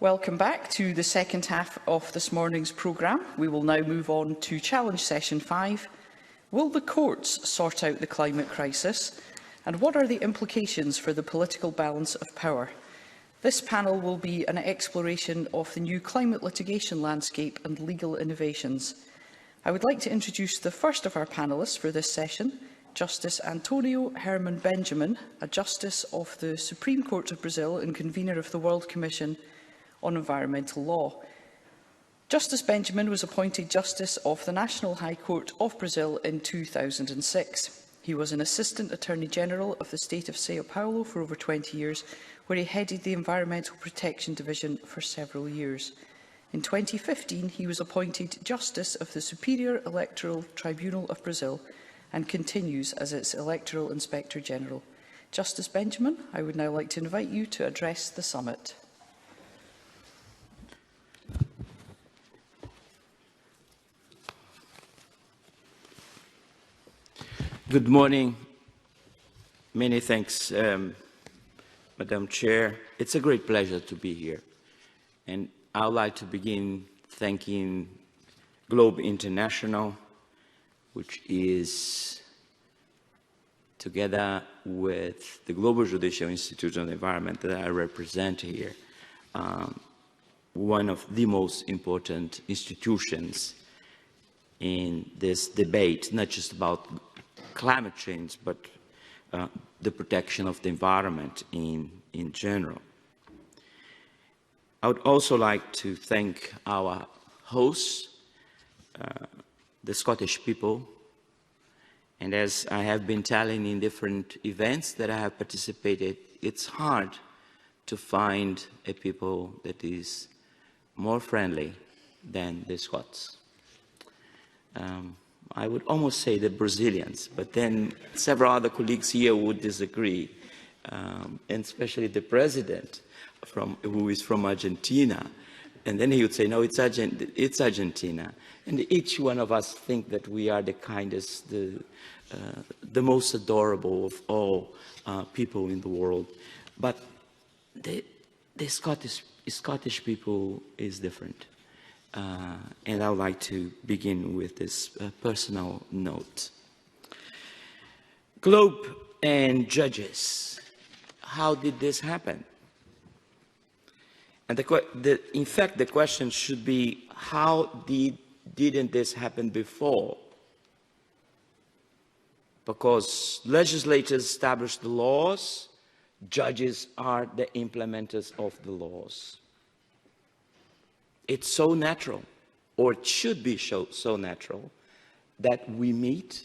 Welcome back to the second half of this morning's programme. We will now move on to Challenge Session 5. Will the courts sort out the climate crisis? And what are the implications for the political balance of power? This panel will be an exploration of the new climate litigation landscape and legal innovations. I would like to introduce the first of our panellists for this session, Justice Antonio Herman Benjamin, a Justice of the Supreme Court of Brazil and Convener of the World Commission on Environmental Law. Justice Benjamin was appointed Justice of the National High Court of Brazil in 2006. He was an Assistant Attorney General of the state of São Paulo for over 20 years, where he headed the Environmental Protection Division for several years. In 2015, he was appointed Justice of the Superior Electoral Tribunal of Brazil and continues as its Electoral Inspector General. Justice Benjamin, I would now like to invite you to address the summit. Good morning. Many thanks, Madam Chair. It's a great pleasure to be here. And I would like to begin thanking Globe International, which is, together with the Global Judicial Institute on the Environment that I represent here, one of the most important institutions in this debate, not just about climate change, but the protection of the environment in general. I would also like to thank our hosts, the Scottish people, and as I have been telling in different events that I have participated, it's hard to find a people that is more friendly than the Scots. I would almost say the Brazilians, but then several other colleagues here would disagree, and especially the president, who is from Argentina. And then he would say, no, it's Argentina. And each one of us think that we are the kindest, the most adorable of all people in the world. But the Scottish people is different. And I would like to begin with this personal note. Globe and judges, how did this happen? And in fact, the question should be, how didn't this happen before? Because legislators establish the laws, judges are the implementers of the laws. It's so natural, or it should be so natural, that we meet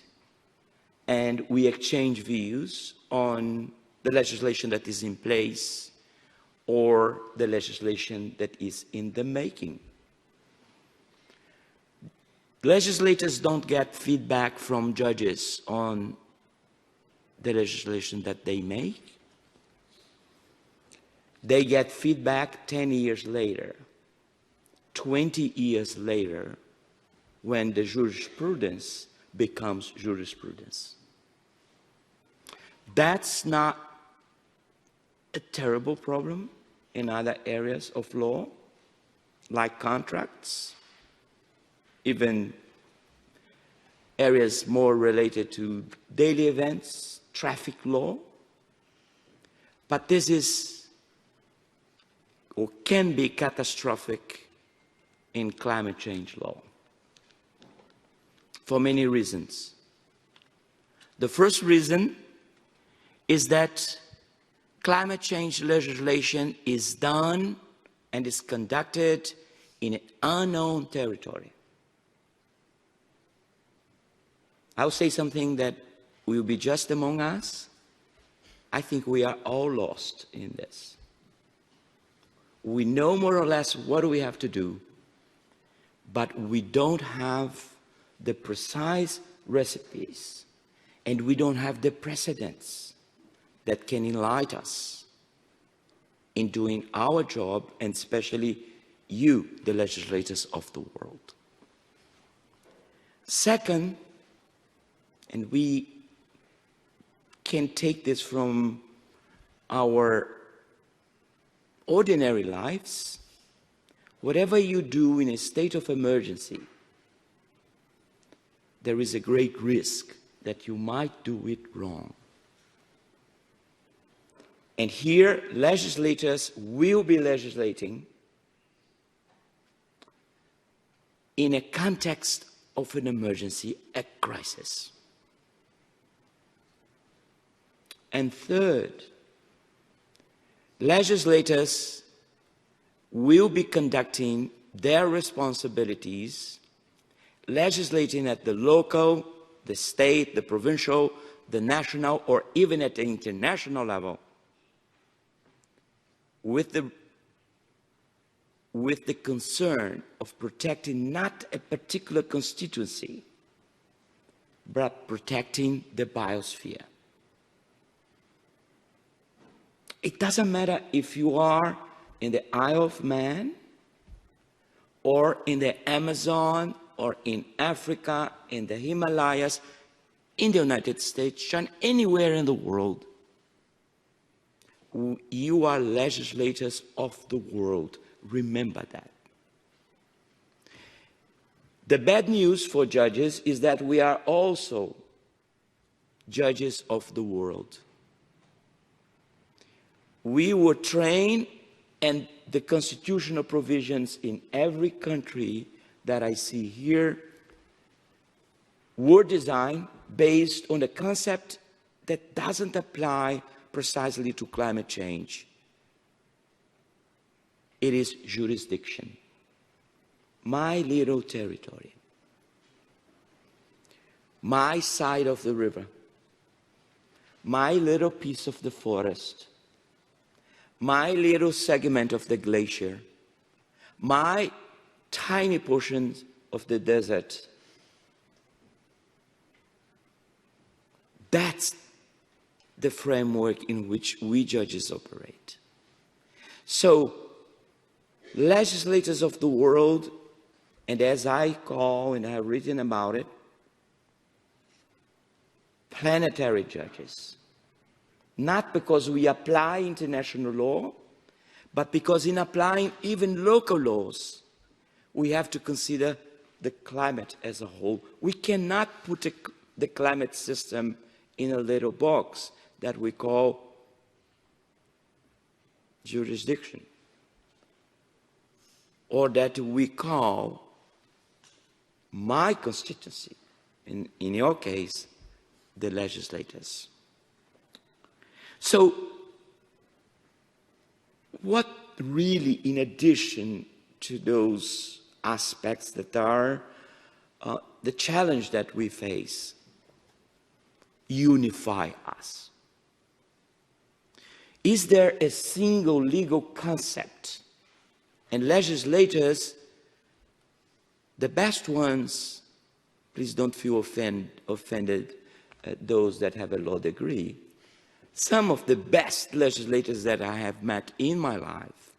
and we exchange views on the legislation that is in place or the legislation that is in the making. Legislators don't get feedback from judges on the legislation that they make. They get feedback 10 years later. 20 years later, when the jurisprudence becomes jurisprudence. That's not a terrible problem in other areas of law, like contracts, even areas more related to daily events, traffic law. But this is, or can be, catastrophic in climate change law, for many reasons. The first reason is that climate change legislation is done and is conducted in an unknown territory. I'll say something that will be just among us. I think we are all lost in this. We know more or less what we have to do, but we don't have the precise recipes, and we don't have the precedents that can enlighten us in doing our job, and especially you, the legislators of the world. Second, and we can take this from our ordinary lives, whatever you do in a state of emergency, there is a great risk that you might do it wrong. And here, legislators will be legislating in a context of an emergency, a crisis. And third, legislators will be conducting their responsibilities, legislating at the local, the state, the provincial, the national, or even at the international level, with the concern of protecting not a particular constituency, but protecting the biosphere. It doesn't matter if you are in the Isle of Man, or in the Amazon, or in Africa, in the Himalayas, in the United States, and anywhere in the world. You are legislators of the world. Remember that. The bad news for judges is that we are also judges of the world. We were trained, and the constitutional provisions in every country that I see here were designed based on a concept that doesn't apply precisely to climate change. It is jurisdiction. My little territory. My side of the river. My little piece of the forest. My little segment of the glacier. My tiny portions of the desert. That's the framework in which we judges operate. So, legislators of the world, and as I call and have written about it, planetary judges. Not because we apply international law, but because in applying even local laws, we have to consider the climate as a whole. We cannot put the climate system in a little box that we call jurisdiction, or that we call my constituency, in your case, the legislators. So, what really, in addition to those aspects that are the challenge that we face, unify us? Is there a single legal concept? And legislators, the best ones, please don't feel offended, those that have a law degree, some of the best legislators that I have met in my life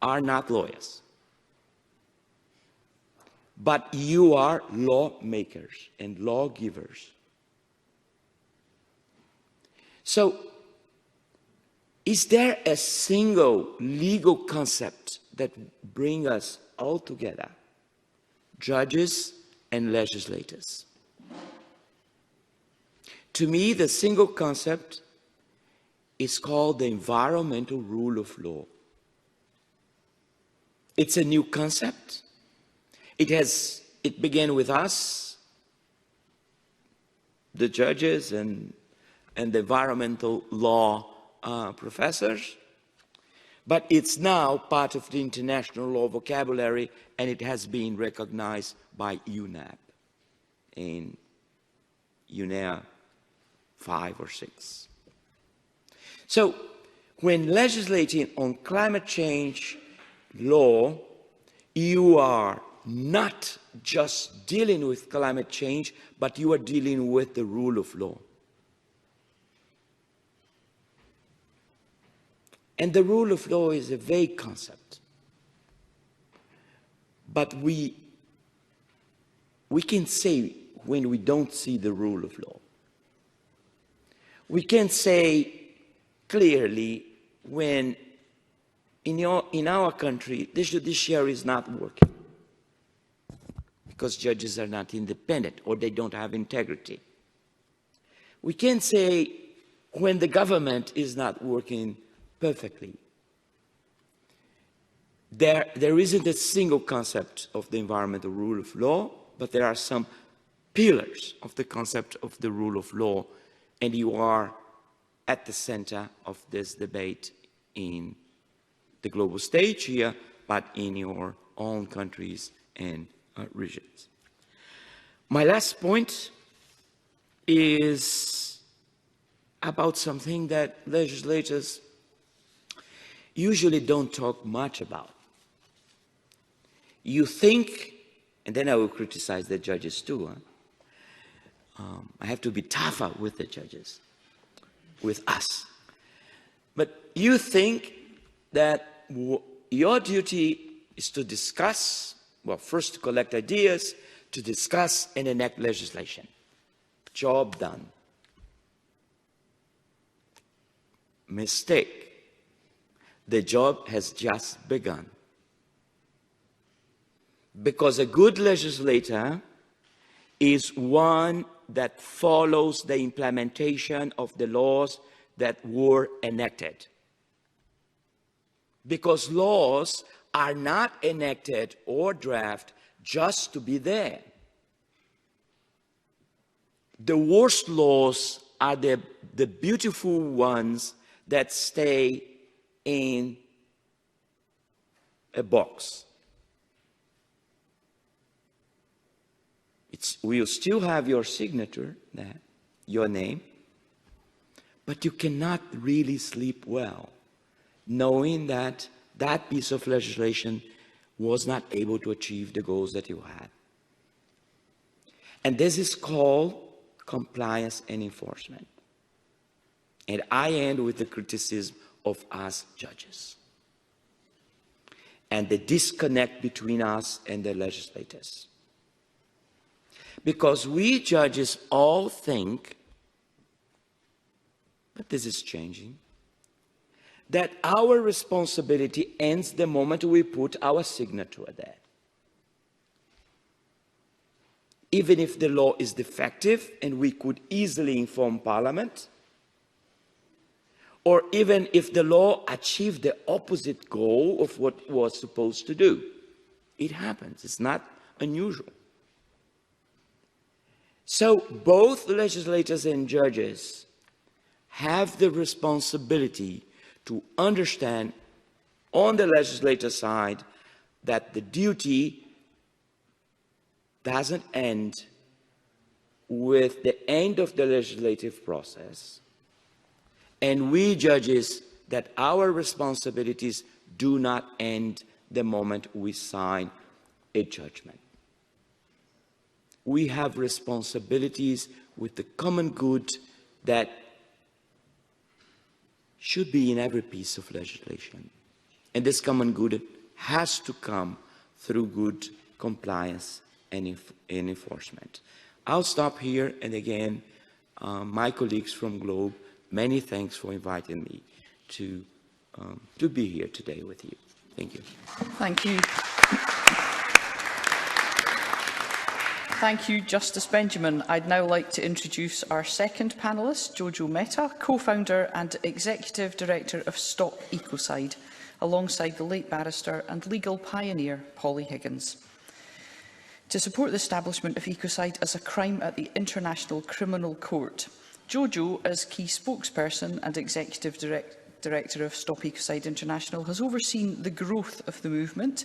are not lawyers. But you are lawmakers and lawgivers. So, is there a single legal concept that brings us all together, judges and legislators? To me, the single concept is called the environmental rule of law. It's a new concept. It began with us, the judges and the environmental law professors, but it's now part of the international law vocabulary, and it has been recognized by UNEP in UNEA 5 or 6. So, when legislating on climate change law, you are not just dealing with climate change, but you are dealing with the rule of law. And the rule of law is a vague concept. But we can say when we don't see the rule of law. We can say clearly when in our country, the judiciary is not working because judges are not independent or they don't have integrity. We can say when the government is not working perfectly, there isn't a single concept of the environmental rule of law, but there are some pillars of the concept of the rule of law, and you are at the center of this debate in the global stage here, but in your own countries and regions. My last point is about something that legislators usually don't talk much about. You think, and then I will criticize the judges too. I have to be tougher with the judges, with us. But you think that your duty is to discuss, well, first to collect ideas, to discuss and enact legislation. Job done. Mistake. The job has just begun. Because a good legislator is one that follows the implementation of the laws that were enacted. Because laws are not enacted or drafted just to be there. The worst laws are the beautiful ones that stay in a box. We'll still have your signature there, your name, but you cannot really sleep well knowing that that piece of legislation was not able to achieve the goals that you had. And this is called compliance and enforcement. And I end with the criticism of us judges and the disconnect between us and the legislators. Because we judges all think, but this is changing, that our responsibility ends the moment we put our signature there. Even if the law is defective and we could easily inform Parliament, or even if the law achieved the opposite goal of what it was supposed to do. It happens. It's not unusual. So both legislators and judges have the responsibility to understand on the legislator side that the duty doesn't end with the end of the legislative process. And we judges that our responsibilities do not end the moment we sign a judgment. We have responsibilities with the common good that should be in every piece of legislation. And this common good has to come through good compliance and enforcement. I'll stop here, and again, my colleagues from Globe, many thanks for inviting me to be here today with you. Thank you. Thank you. Thank you, Justice Benjamin. I'd now like to introduce our second panellist, Jojo Mehta, co-founder and executive director of Stop Ecocide, alongside the late barrister and legal pioneer Polly Higgins, to support the establishment of Ecocide as a crime at the International Criminal Court. Jojo, as key spokesperson and executive director of Stop Ecocide International, has overseen the growth of the movement,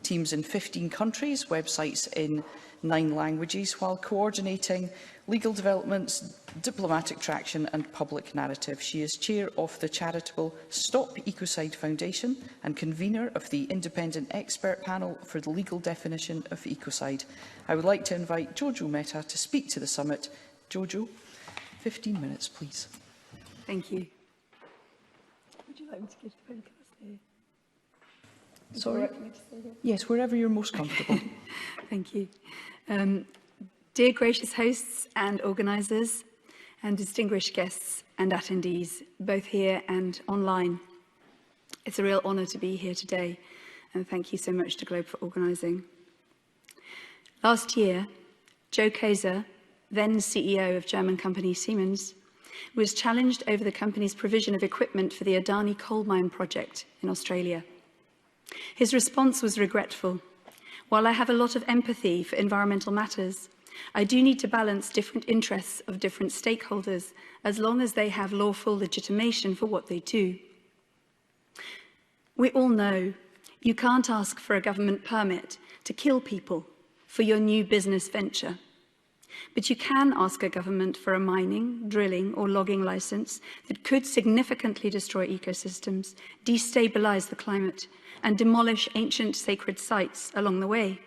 teams in 15 countries, websites in 9 languages, while coordinating legal developments, diplomatic traction and public narrative. She is chair of the charitable Stop Ecocide Foundation and convener of the independent expert panel for the legal definition of ecocide. I would like to invite Jojo Mehta to speak to the summit. Jojo, 15 minutes, please. Thank you. Would you like me to give the podcast here? Sorry? Yes, wherever you're most comfortable. Thank you. Dear gracious hosts and organisers, and distinguished guests and attendees, both here and online. It's a real honour to be here today, and thank you so much to Globe for organising. Last year, Joe Kaiser, then CEO of German company Siemens, was challenged over the company's provision of equipment for the Adani coal mine project in Australia. His response was regretful. While I have a lot of empathy for environmental matters, I do need to balance different interests of different stakeholders as long as they have lawful legitimation for what they do. We all know you can't ask for a government permit to kill people for your new business venture. But you can ask a government for a mining, drilling or logging license that could significantly destroy ecosystems, destabilise the climate and demolish ancient sacred sites along the way.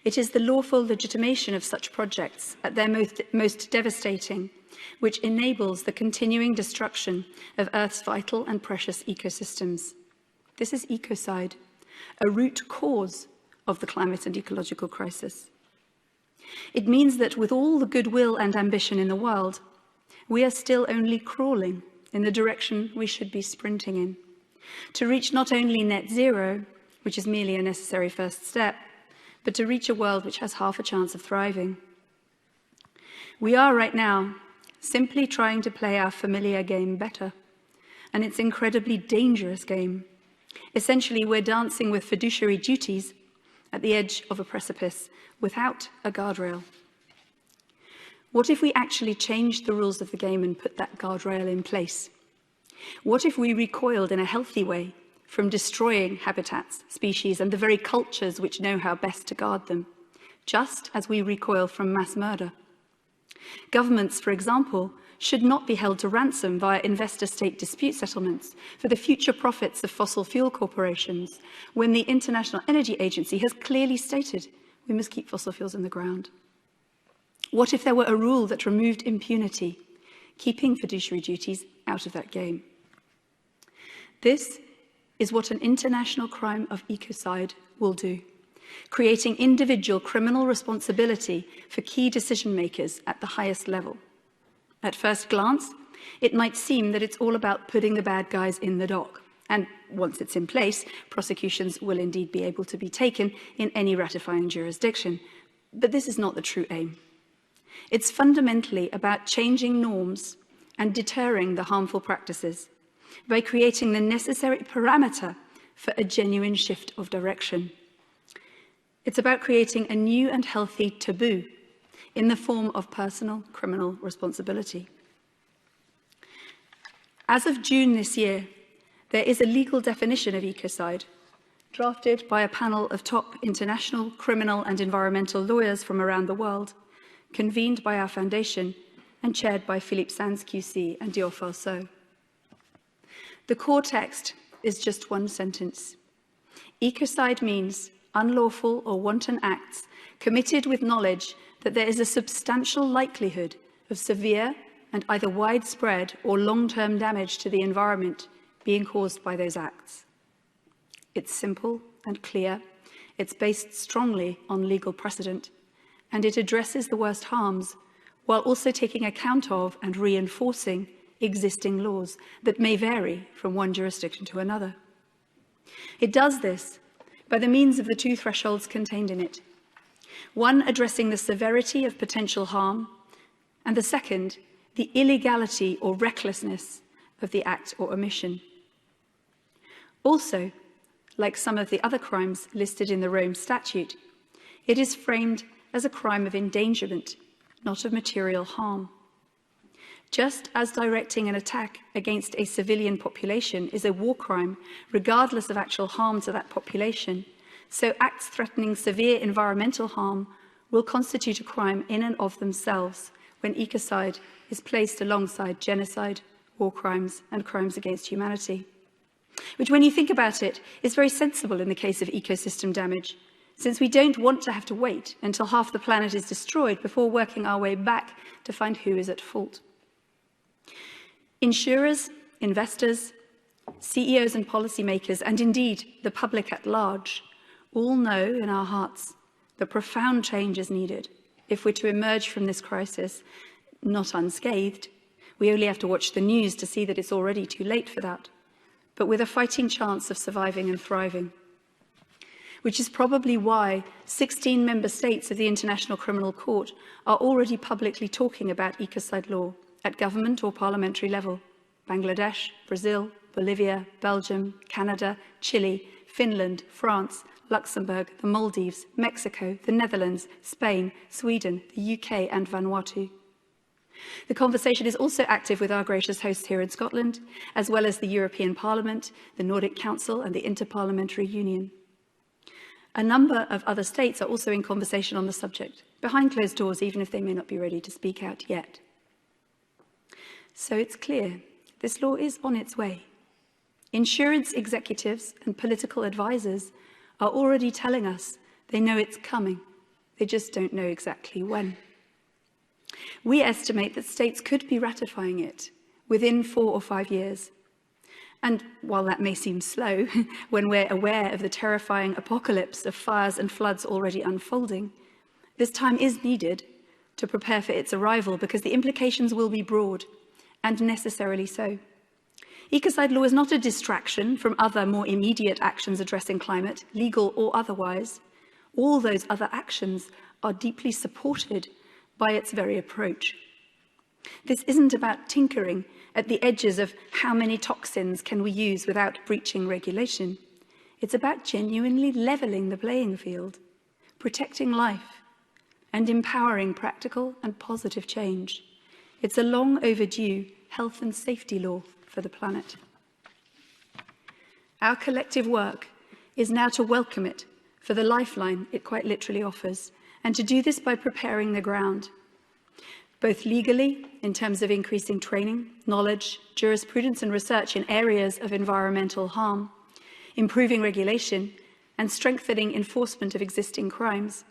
It is the lawful legitimation of such projects at their most devastating, which enables the continuing destruction of Earth's vital and precious ecosystems. This is ecocide, a root cause of the climate and ecological crisis. It means that with all the goodwill and ambition in the world, we are still only crawling in the direction we should be sprinting in, to reach not only net zero, which is merely a necessary first step, but to reach a world which has half a chance of thriving. We are right now simply trying to play our familiar game better, and it's an incredibly dangerous game. Essentially, we're dancing with fiduciary duties at the edge of a precipice without a guardrail. What if we actually changed the rules of the game and put that guardrail in place? What if we recoiled in a healthy way from destroying habitats, species, and the very cultures which know how best to guard them, just as we recoil from mass murder? Governments, for example, should not be held to ransom via investor-state dispute settlements for the future profits of fossil fuel corporations, when the International Energy Agency has clearly stated we must keep fossil fuels in the ground. What if there were a rule that removed impunity, keeping fiduciary duties out of that game? This is what an international crime of ecocide will do, creating individual criminal responsibility for key decision makers at the highest level. At first glance, it might seem that it's all about putting the bad guys in the dock. And once it's in place, prosecutions will indeed be able to be taken in any ratifying jurisdiction. But this is not the true aim. It's fundamentally about changing norms and deterring the harmful practices by creating the necessary parameter for a genuine shift of direction. It's about creating a new and healthy taboo in the form of personal criminal responsibility. As of June this year, there is a legal definition of ecocide, drafted by a panel of top international, criminal and environmental lawyers from around the world, convened by our foundation and chaired by Philippe Sands QC and Dior Falso. The core text is just one sentence. Ecocide means unlawful or wanton acts committed with knowledge that there is a substantial likelihood of severe and either widespread or long-term damage to the environment being caused by those acts. It's simple and clear, it's based strongly on legal precedent, and it addresses the worst harms while also taking account of and reinforcing existing laws that may vary from one jurisdiction to another. It does this by the means of the two thresholds contained in it. One addressing the severity of potential harm, and the second, the illegality or recklessness of the act or omission. Also, like some of the other crimes listed in the Rome Statute, it is framed as a crime of endangerment, not of material harm. Just as directing an attack against a civilian population is a war crime, regardless of actual harm to that population, so acts threatening severe environmental harm will constitute a crime in and of themselves when ecocide is placed alongside genocide, war crimes, and crimes against humanity. Which, when you think about it, is very sensible in the case of ecosystem damage, since we don't want to have to wait until half the planet is destroyed before working our way back to find who is at fault. Insurers, investors, CEOs and policymakers, and indeed the public at large, all know in our hearts that profound change is needed if we're to emerge from this crisis not unscathed. We only have to watch the news to see that it's already too late for that. but with a fighting chance of surviving and thriving. Which is probably why 16 member states of the International Criminal Court are already publicly talking about ecocide law at government or parliamentary level. Bangladesh, Brazil, Bolivia, Belgium, Canada, Chile, Finland, France, Luxembourg, the Maldives, Mexico, the Netherlands, Spain, Sweden, the UK and Vanuatu. The conversation is also active with our gracious hosts here in Scotland, as well as the European Parliament, the Nordic Council and the Interparliamentary Union. A number of other states are also in conversation on the subject, behind closed doors, even if they may not be ready to speak out yet. So it's clear, this law is on its way. Insurance executives and political advisors are already telling us they know it's coming. They just don't know exactly when. We estimate that states could be ratifying it within 4 or 5 years. And while that may seem slow, when we're aware of the terrifying apocalypse of fires and floods already unfolding, this time is needed to prepare for its arrival because the implications will be broad, and necessarily so. Ecocide law is not a distraction from other more immediate actions addressing climate, legal or otherwise. All those other actions are deeply supported by its very approach. This isn't about tinkering at the edges of how many toxins can we use without breaching regulation. It's about genuinely levelling the playing field, protecting life, and empowering practical and positive change. It's a long overdue health and safety law for the planet. Our collective work is now to welcome it for the lifeline it quite literally offers, and to do this by preparing the ground, both legally, in terms of increasing training, knowledge, jurisprudence and research in areas of environmental harm, improving regulation, and strengthening enforcement of existing crimes,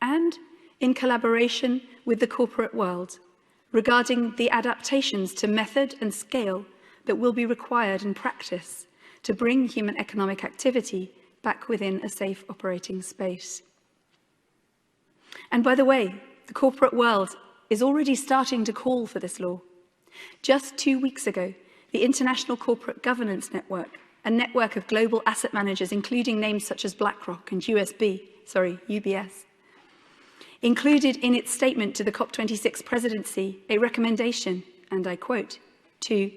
and in collaboration with the corporate world, regarding the adaptations to method and scale that will be required in practice to bring human economic activity back within a safe operating space. And by the way, the corporate world is already starting to call for this law. Just 2 weeks ago, the International Corporate Governance Network, a network of global asset managers, including names such as BlackRock and UBS, included in its statement to the COP26 presidency a recommendation, and I quote, to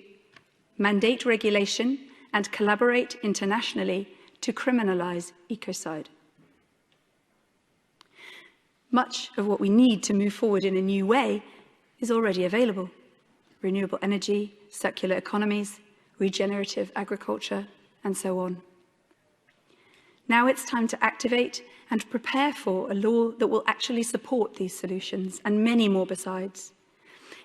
mandate regulation and collaborate internationally to criminalize ecocide. Much of what we need to move forward in a new way is already available. Renewable energy, circular economies, regenerative agriculture, and so on. Now it's time to activate and prepare for a law that will actually support these solutions, and many more besides.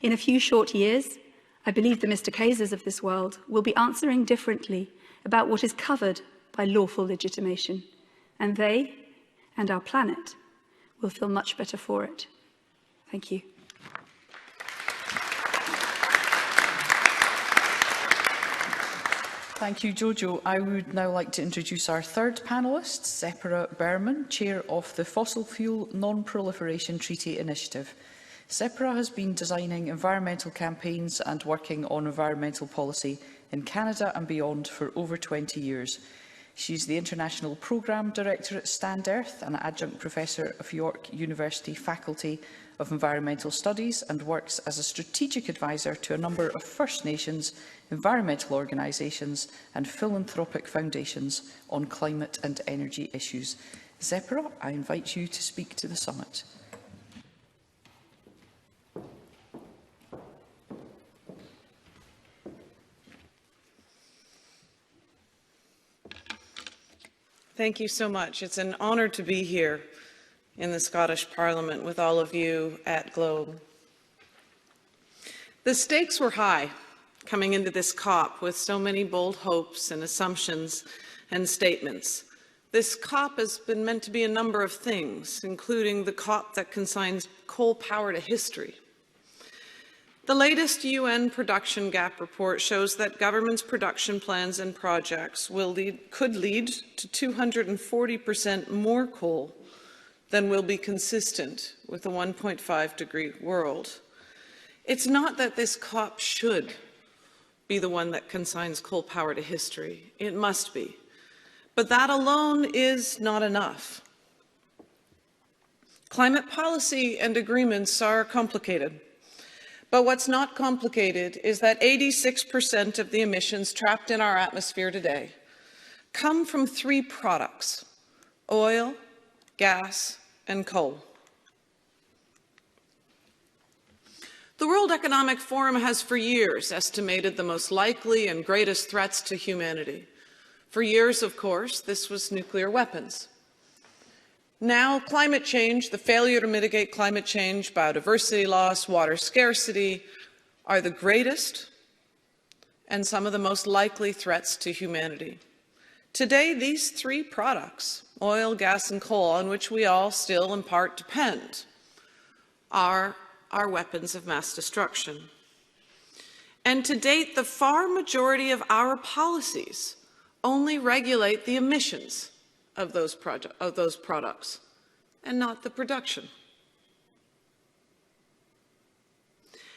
In a few short years, I believe the Mr. Kaisers of this world will be answering differently about what is covered by lawful legitimation, and they, and our planet, will feel much better for it. Thank you. Thank you, Jojo. I would now like to introduce our third panellist, Tzeporah Berman, Chair of the Fossil Fuel Non-Proliferation Treaty Initiative. Tzeporah has been designing environmental campaigns and working on environmental policy in Canada and beyond for over 20 years. She's the International Programme Director at Stand Earth, an Adjunct Professor of York University Faculty of Environmental Studies, and works as a strategic advisor to a number of First Nations, environmental organisations and philanthropic foundations on climate and energy issues. Tzeporah, I invite you to speak to the summit. Thank you so much. It's an honour to be here in the Scottish Parliament with all of you at Globe. The stakes were high coming into this COP with so many bold hopes and assumptions and statements. This COP has been meant to be a number of things, including the COP that consigns coal power to history. The latest UN production gap report shows that governments' production plans and projects could lead to 240% more coal than will be consistent with a 1.5-degree world. It's not that this COP should be the one that consigns coal power to history. It must be. But that alone is not enough. Climate policy and agreements are complicated. But what's not complicated is that 86% of the emissions trapped in our atmosphere today come from 3 products: oil, gas, and coal. The World Economic Forum has for years estimated the most likely and greatest threats to humanity. For years, of course, this was nuclear weapons. Now, climate change, the failure to mitigate climate change, biodiversity loss, water scarcity, are the greatest and some of the most likely threats to humanity. Today, these 3 products, oil, gas, and coal, on which we all still in part depend, are our weapons of mass destruction. And to date, the far majority of our policies only regulate the emissions of those products and not the production.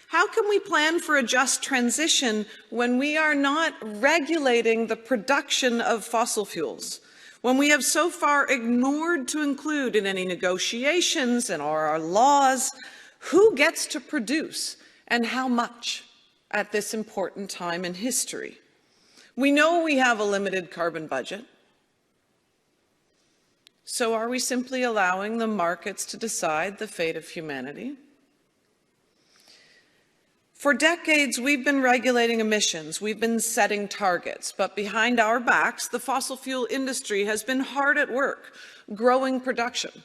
How can we plan for a just transition when we are not regulating the production of fossil fuels? When we have so far ignored to include in any negotiations and our laws who gets to produce and how much at this important time in history? We know we have a limited carbon budget. So are we simply allowing the markets to decide the fate of humanity? For decades, we've been regulating emissions, we've been setting targets, but behind our backs, the fossil fuel industry has been hard at work, growing production,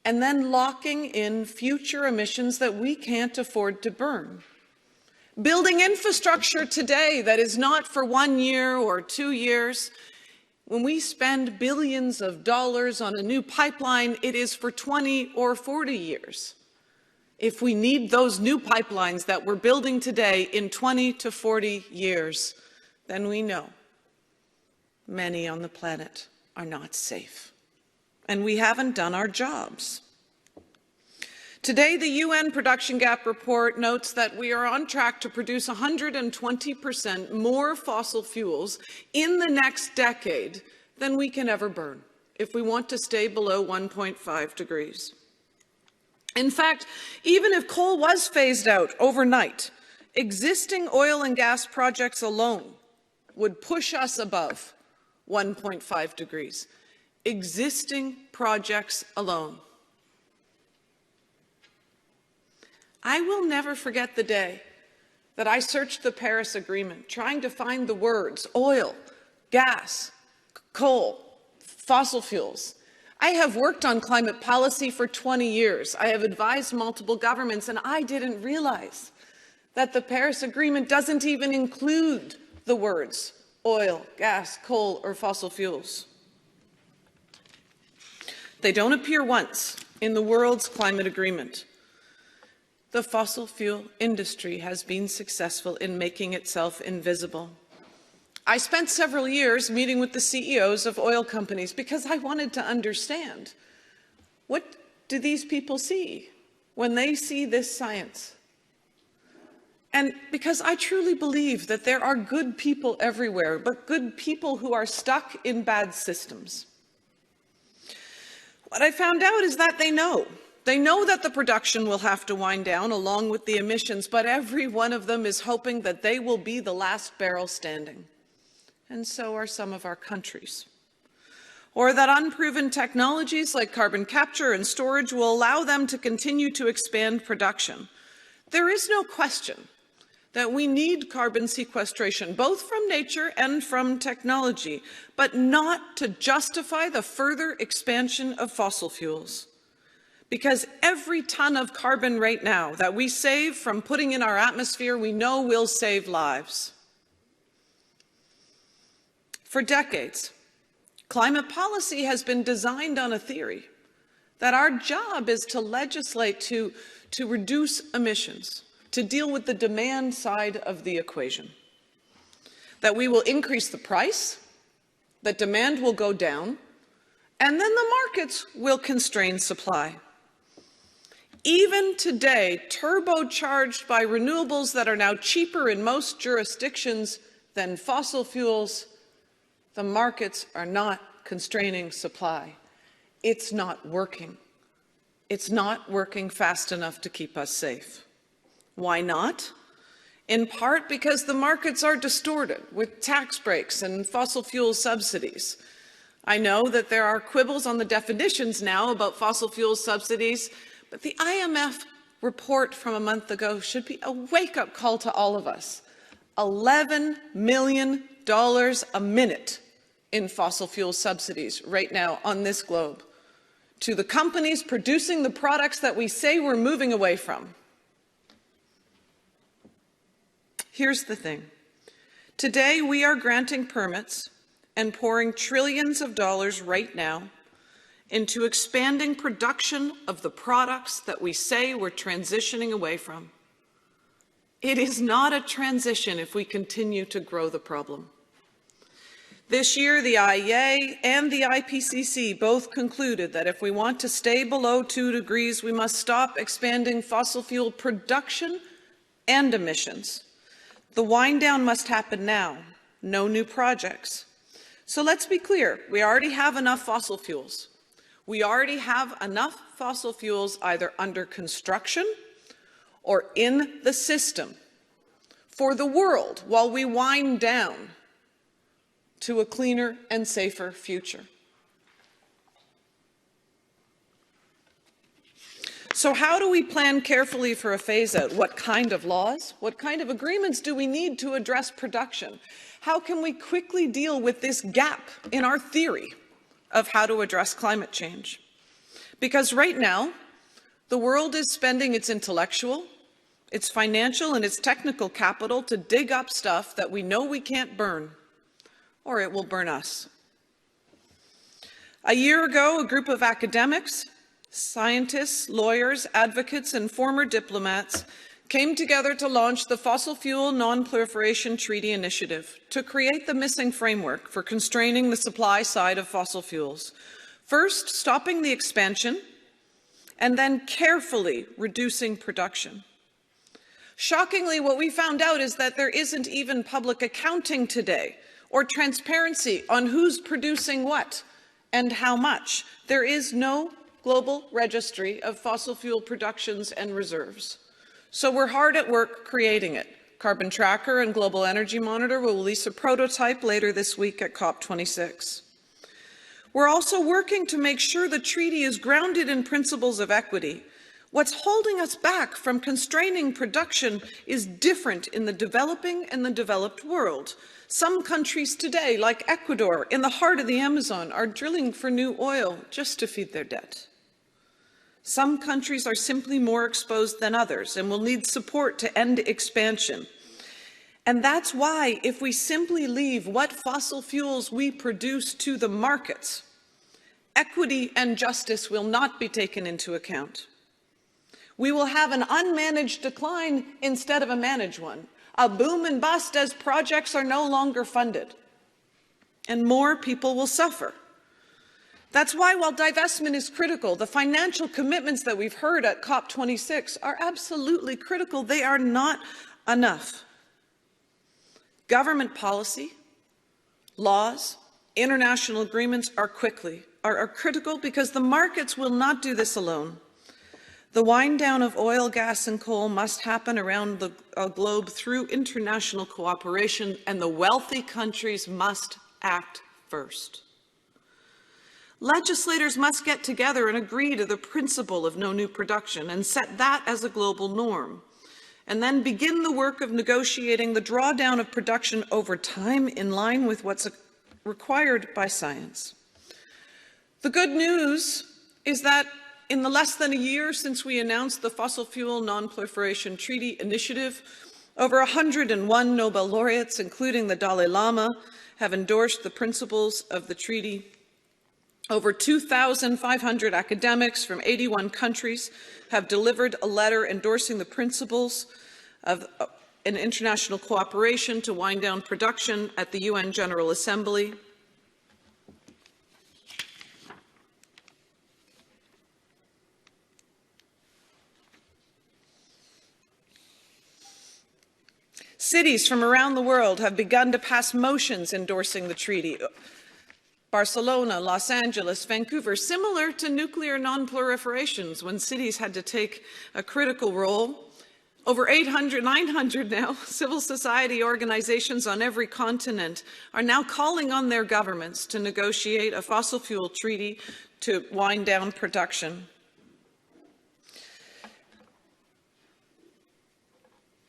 and then locking in future emissions that we can't afford to burn. Building infrastructure today that is not for 1 year or 2 years. When we spend billions of dollars on a new pipeline, it is for 20 or 40 years. If we need those new pipelines that we're building today in 20 to 40 years, then we know many on the planet are not safe. And we haven't done our jobs. Today, the UN Production Gap Report notes that we are on track to produce 120% more fossil fuels in the next decade than we can ever burn if we want to stay below 1.5 degrees. In fact, even if coal was phased out overnight, existing oil and gas projects alone would push us above 1.5 degrees. Existing projects alone. I will never forget the day that I searched the Paris Agreement, trying to find the words oil, gas, coal, fossil fuels. I have worked on climate policy for 20 years. I have advised multiple governments, and I didn't realize that the Paris Agreement doesn't even include the words oil, gas, coal, or fossil fuels. They don't appear once in the world's climate agreement. The fossil fuel industry has been successful in making itself invisible. I spent several years meeting with the CEOs of oil companies because I wanted to understand, what do these people see when they see this science? And because I truly believe that there are good people everywhere, but good people who are stuck in bad systems. What I found out is that they know. They know that the production will have to wind down along with the emissions, but every one of them is hoping that they will be the last barrel standing. And so are some of our countries. Or that unproven technologies like carbon capture and storage will allow them to continue to expand production. There is no question that we need carbon sequestration, both from nature and from technology, but not to justify the further expansion of fossil fuels. Because every ton of carbon right now that we save from putting in our atmosphere, we know will save lives. For decades, climate policy has been designed on a theory that our job is to legislate to reduce emissions, to deal with the demand side of the equation. That we will increase the price, that demand will go down, and then the markets will constrain supply. Even today, turbocharged by renewables that are now cheaper in most jurisdictions than fossil fuels, the markets are not constraining supply. It's not working. It's not working fast enough to keep us safe. Why not? In part because the markets are distorted with tax breaks and fossil fuel subsidies. I know that there are quibbles on the definitions now about fossil fuel subsidies, but the IMF report from a month ago should be a wake-up call to all of us. $11 million a minute in fossil fuel subsidies right now on this globe to the companies producing the products that we say we're moving away from. Here's the thing. Today, we are granting permits and pouring trillions of dollars right now into expanding production of the products that we say we're transitioning away from. It is not a transition if we continue to grow the problem. This year, the IEA and the IPCC both concluded that if we want to stay below 2 degrees, we must stop expanding fossil fuel production and emissions. The wind down must happen now, no new projects. So let's be clear, we already have enough fossil fuels. We already have enough fossil fuels either under construction or in the system for the world while we wind down to a cleaner and safer future. So how do we plan carefully for a phase-out? What kind of laws? What kind of agreements do we need to address production? How can we quickly deal with this gap in our theory of how to address climate change? Because right now, the world is spending its intellectual, its financial, and its technical capital to dig up stuff that we know we can't burn, or it will burn us. A year ago, a group of academics, scientists, lawyers, advocates, and former diplomats came together to launch the Fossil Fuel Non-Proliferation Treaty Initiative to create the missing framework for constraining the supply side of fossil fuels. First, stopping the expansion, and then carefully reducing production. Shockingly, what we found out is that there isn't even public accounting today or transparency on who's producing what and how much. There is no global registry of fossil fuel productions and reserves. So we're hard at work creating it. Carbon Tracker and Global Energy Monitor will release a prototype later this week at COP26. We're also working to make sure the treaty is grounded in principles of equity. What's holding us back from constraining production is different in the developing and the developed world. Some countries today, like Ecuador, in the heart of the Amazon, are drilling for new oil just to feed their debt. Some countries are simply more exposed than others and will need support to end expansion. And that's why, if we simply leave what fossil fuels we produce to the markets, equity and justice will not be taken into account. We will have an unmanaged decline instead of a managed one, a boom and bust as projects are no longer funded, and more people will suffer. That's why, while divestment is critical, the financial commitments that we've heard at COP26 are absolutely critical. They are not enough. Government policy, laws, international agreements are critical because the markets will not do this alone. The wind down of oil, gas, and coal must happen around the globe through international cooperation, and the wealthy countries must act first. Legislators must get together and agree to the principle of no new production and set that as a global norm, and then begin the work of negotiating the drawdown of production over time in line with what's required by science. The good news is that in the less than a year since we announced the Fossil Fuel Non-Proliferation Treaty Initiative, over 101 Nobel laureates, including the Dalai Lama, have endorsed the principles of the treaty. Over 2,500 academics from 81 countries have delivered a letter endorsing the principles of an international cooperation to wind down production at the UN General Assembly. Cities from around the world have begun to pass motions endorsing the treaty. Barcelona, Los Angeles, Vancouver, similar to nuclear non-proliferations when cities had to take a critical role. Over 800, 900 now, civil society organizations on every continent are now calling on their governments to negotiate a fossil fuel treaty to wind down production.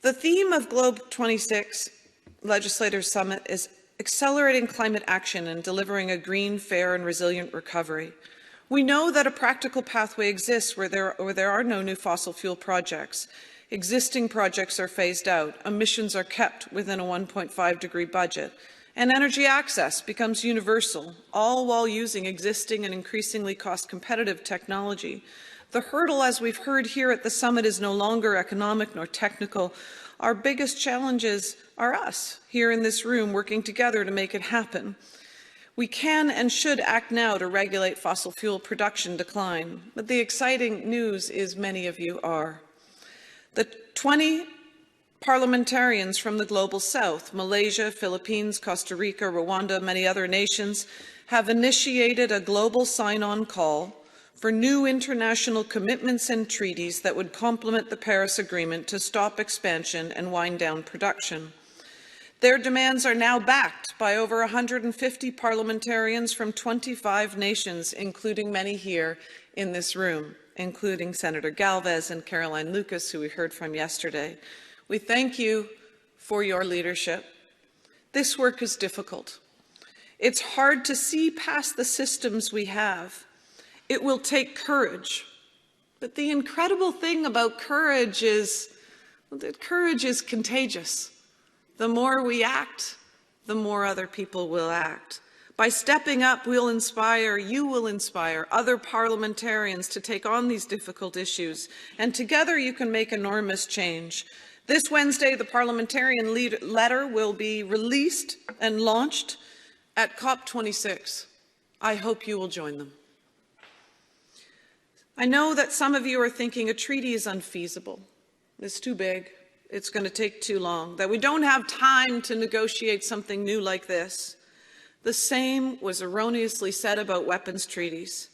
The theme of COP26 Legislators Summit is accelerating climate action and delivering a green, fair and resilient recovery. We know that a practical pathway exists where there are no new fossil fuel projects. Existing projects are phased out, emissions are kept within a 1.5-degree budget, and energy access becomes universal, all while using existing and increasingly cost-competitive technology. The hurdle, as we've heard here at the summit, is no longer economic nor technical. Our biggest challenges are us here in this room working together to make it happen. We can and should act now to regulate fossil fuel production decline, but the exciting news is many of you are. The 20 parliamentarians from the Global South, Malaysia, Philippines, Costa Rica, Rwanda, many other nations, have initiated a global sign-on call for new international commitments and treaties that would complement the Paris Agreement to stop expansion and wind down production. Their demands are now backed by over 150 parliamentarians from 25 nations, including many here in this room, including Senator Galvez and Caroline Lucas, who we heard from yesterday. We thank you for your leadership. This work is difficult. It's hard to see past the systems we have. It will take courage. But the incredible thing about courage is that courage is contagious. The more we act, the more other people will act. By stepping up, you will inspire other parliamentarians to take on these difficult issues, and together you can make enormous change. This Wednesday, the parliamentarian letter will be released and launched at COP26. I hope you will join them. I know that some of you are thinking a treaty is unfeasible. It's too big. It's going to take too long, that we don't have time to negotiate something new like this. The same was erroneously said about weapons treaties.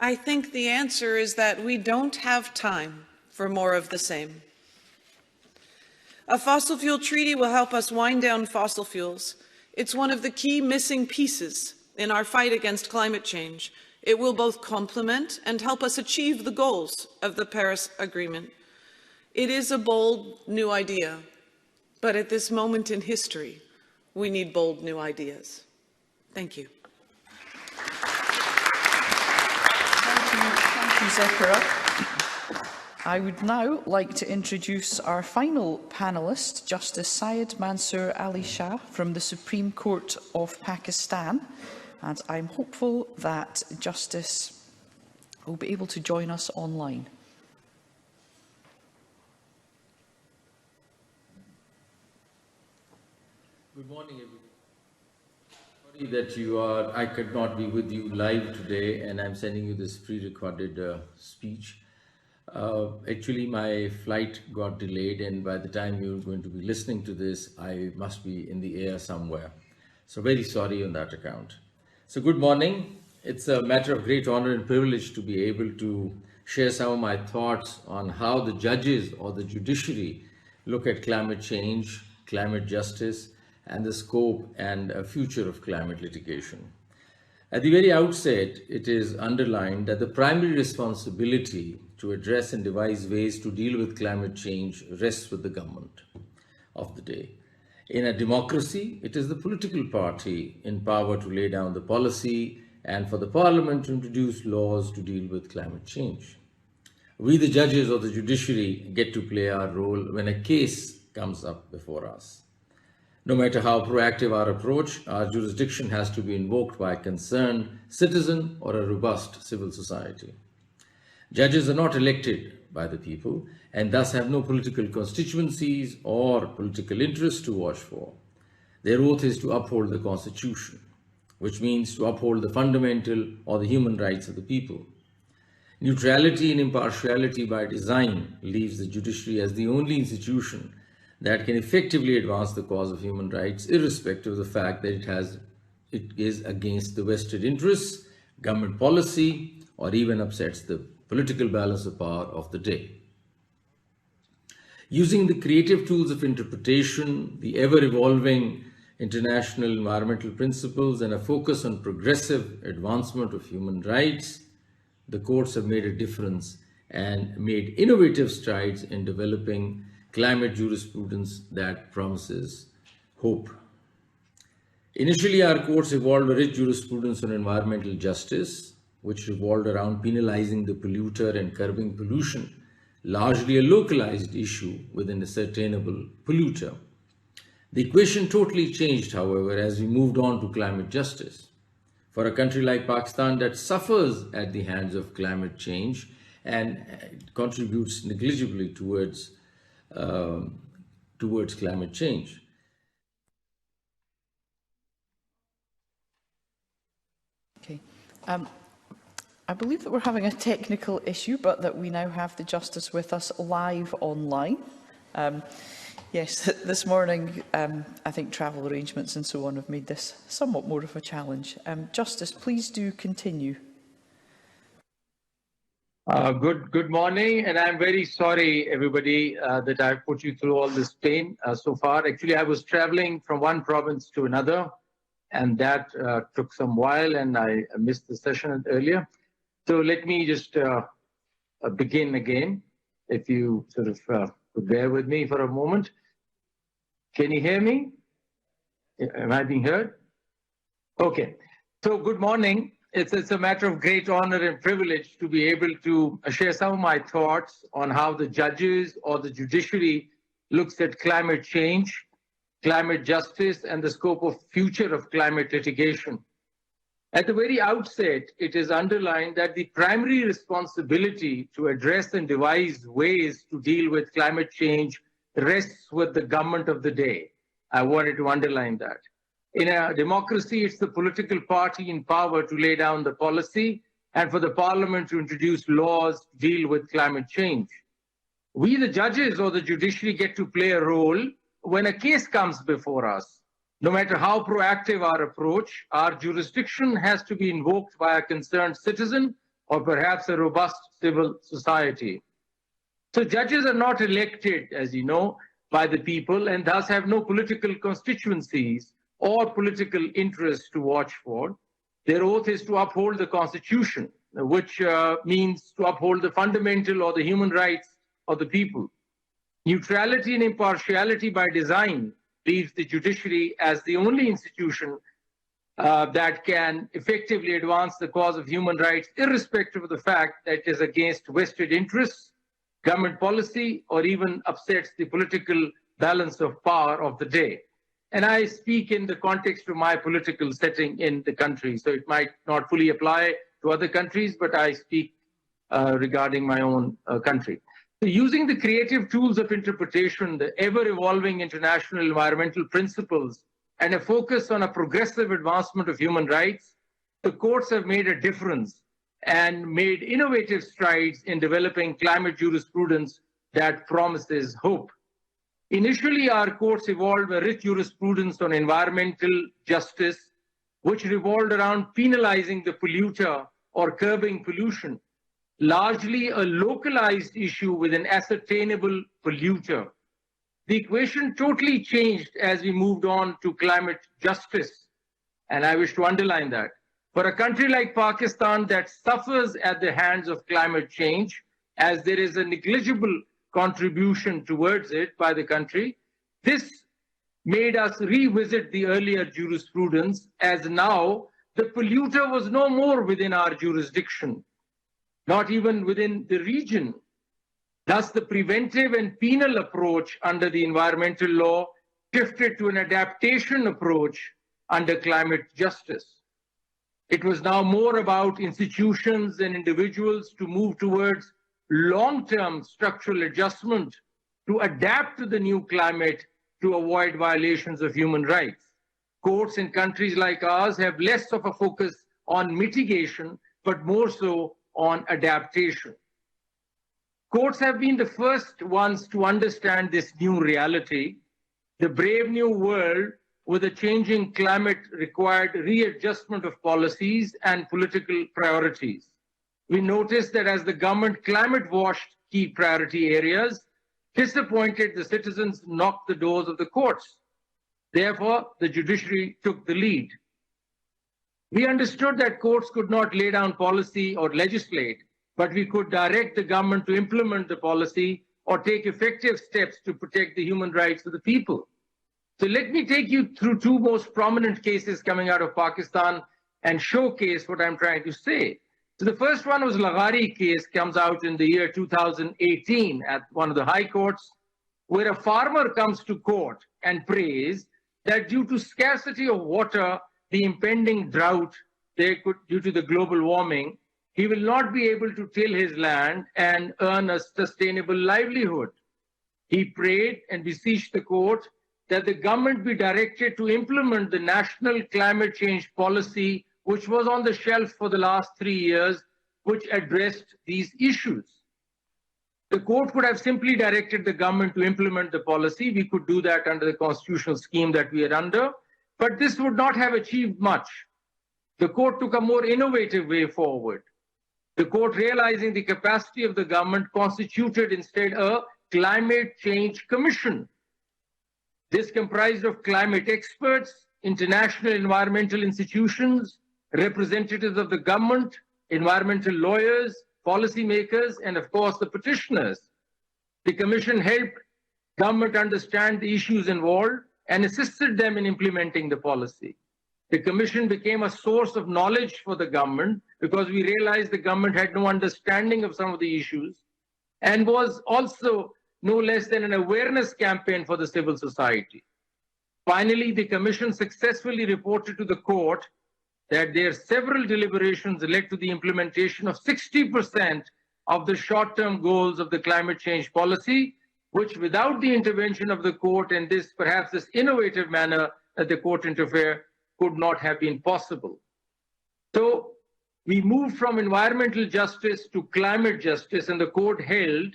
I think the answer is that we don't have time for more of the same. A fossil fuel treaty will help us wind down fossil fuels. It's one of the key missing pieces in our fight against climate change. It will both complement and help us achieve the goals of the Paris Agreement. It is a bold new idea, but at this moment in history, we need bold new ideas. Thank you. Thank you, Tzeporah. I would now like to introduce our final panellist, Justice Syed Mansoor Ali Shah from the Supreme Court of Pakistan. And I'm hopeful that Justice will be able to join us online. Good morning, everybody. Sorry that I could not be with you live today, and I'm sending you this pre-recorded speech. Actually, my flight got delayed, and by the time you're going to be listening to this, I must be in the air somewhere. So very sorry on that account. So good morning. It's a matter of great honor and privilege to be able to share some of my thoughts on how the judges or the judiciary look at climate change, climate justice, and the scope and future of climate litigation. At the very outset, it is underlined that the primary responsibility to address and devise ways to deal with climate change rests with the government of the day. In a democracy, it is the political party in power to lay down the policy and for the parliament to introduce laws to deal with climate change. We, the judges or the judiciary, get to play our role when a case comes up before us. No matter how proactive our approach, our jurisdiction has to be invoked by a concerned citizen or a robust civil society. Judges are not elected by the people and thus have no political constituencies or political interests to watch for. Their oath is to uphold the Constitution, which means to uphold the fundamental or the human rights of the people. Neutrality and impartiality by design leaves the judiciary as the only institution that can effectively advance the cause of human rights, irrespective of the fact that it is against the vested interests, government policy, or even upsets the political balance of power of the day. Using the creative tools of interpretation, the ever-evolving international environmental principles, and a focus on progressive advancement of human rights, the courts have made a difference and made innovative strides in developing climate jurisprudence that promises hope. Initially, our courts evolved a rich jurisprudence on environmental justice, which revolved around penalizing the polluter and curbing pollution, largely a localized issue with an ascertainable polluter. The equation totally changed, however, as we moved on to climate justice. For a country like Pakistan that suffers at the hands of climate change and contributes negligibly towards climate change. Okay. I believe that we're having a technical issue, but that we now have the Justice with us live online. Yes, this morning, I think travel arrangements and so on have made this somewhat more of a challenge. Justice, please do continue. Good morning, and I'm very sorry, everybody, that I've put you through all this pain so far. Actually, I was traveling from one province to another, and that took some while, and I missed the session earlier. So let me just begin again, if you sort of could bear with me for a moment. Can you hear me? Am I being heard? Okay. So good morning. It's a matter of great honor and privilege to be able to share some of my thoughts on how the judges or the judiciary looks at climate change, climate justice, and the scope of future of climate litigation. At the very outset, it is underlined that the primary responsibility to address and devise ways to deal with climate change rests with the government of the day. I wanted to underline that. In a democracy, it's the political party in power to lay down the policy and for the parliament to introduce laws to deal with climate change. We, the judges or the judiciary, get to play a role when a case comes before us. No matter how proactive our approach, our jurisdiction has to be invoked by a concerned citizen or perhaps a robust civil society. So judges are not elected, as you know, by the people and thus have no political constituencies or political interests to watch for. Their oath is to uphold the Constitution, which means to uphold the fundamental or the human rights of the people. Neutrality and impartiality by design leaves the judiciary as the only institution that can effectively advance the cause of human rights, irrespective of the fact that it is against vested interests, government policy, or even upsets the political balance of power of the day. And I speak in the context of my political setting in the country, so it might not fully apply to other countries, but I speak regarding my own country. So using the creative tools of interpretation, the ever-evolving international environmental principles, and a focus on a progressive advancement of human rights, the courts have made a difference and made innovative strides in developing climate jurisprudence that promises hope. Initially, our courts evolved a rich jurisprudence on environmental justice, which revolved around penalizing the polluter or curbing pollution, largely a localized issue with an ascertainable polluter. The equation totally changed as we moved on to climate justice, and I wish to underline that. For a country like Pakistan that suffers at the hands of climate change, as there is a negligible contribution towards it by the country, this made us revisit the earlier jurisprudence, as now the polluter was no more within our jurisdiction, not even within the region. Thus, the preventive and penal approach under the environmental law shifted to an adaptation approach under climate justice. It was now more about institutions and individuals to move towards long-term structural adjustment to adapt to the new climate to avoid violations of human rights. Courts in countries like ours have less of a focus on mitigation, but more so on adaptation. Courts have been the first ones to understand this new reality. The brave new world with a changing climate required readjustment of policies and political priorities. We noticed that as the government climate washed key priority areas, disappointed, the citizens knocked the doors of the courts. Therefore, the judiciary took the lead. We understood that courts could not lay down policy or legislate, but we could direct the government to implement the policy or take effective steps to protect the human rights of the people. So let me take you through two most prominent cases coming out of Pakistan and showcase what I'm trying to say. So the first one was Laghari case, comes out in the year 2018 at one of the high courts, where a farmer comes to court and prays that due to scarcity of water, the impending drought, due to the global warming, he will not be able to till his land and earn a sustainable livelihood. He prayed and beseeched the court that the government be directed to implement the national climate change policy, which was on the shelf for the last 3 years, which addressed these issues. The court could have simply directed the government to implement the policy. We could do that under the constitutional scheme that we are under, but this would not have achieved much. The court took a more innovative way forward. The court, realizing the capacity of the government, constituted instead a climate change commission. This comprised of climate experts, international environmental institutions, representatives of the government, environmental lawyers, policymakers, and of course the petitioners. The commission helped government understand the issues involved and assisted them in implementing the policy. The commission became a source of knowledge for the government because we realized the government had no understanding of some of the issues and was also no less than an awareness campaign for the civil society. Finally, the commission successfully reported to the court that their several deliberations led to the implementation of 60% of the short-term goals of the climate change policy, which without the intervention of the court and perhaps this innovative manner that the court interfered could not have been possible. So we moved from environmental justice to climate justice, and the court held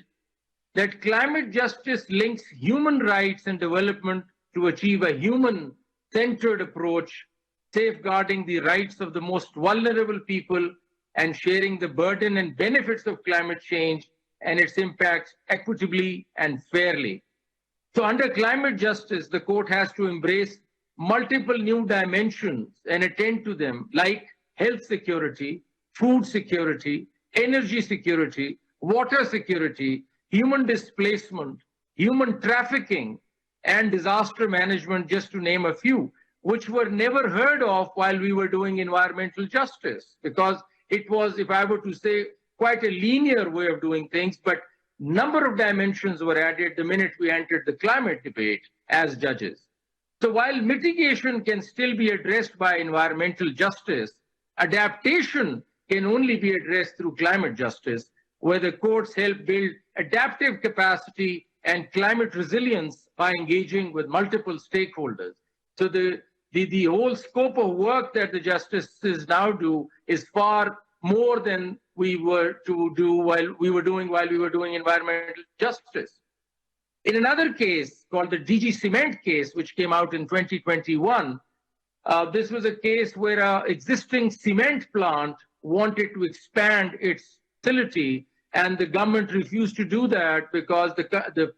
that climate justice links human rights and development to achieve a human-centered approach, safeguarding the rights of the most vulnerable people and sharing the burden and benefits of climate change and its impacts equitably and fairly. So under climate justice, the court has to embrace multiple new dimensions and attend to them, like health security, food security, energy security, water security, human displacement, human trafficking, and disaster management, just to name a few, which were never heard of while we were doing environmental justice, because it was, if I were to say, quite a linear way of doing things, but number of dimensions were added the minute we entered the climate debate as judges. So while mitigation can still be addressed by environmental justice, adaptation can only be addressed through climate justice, where the courts help build adaptive capacity and climate resilience by engaging with multiple stakeholders. So the whole scope of work that the justices now do is far more than we were to do while we were doing environmental justice. In another case called the DG Cement case, which came out in 2021, this was a case where an existing cement plant wanted to expand its facility, and the government refused to do that because the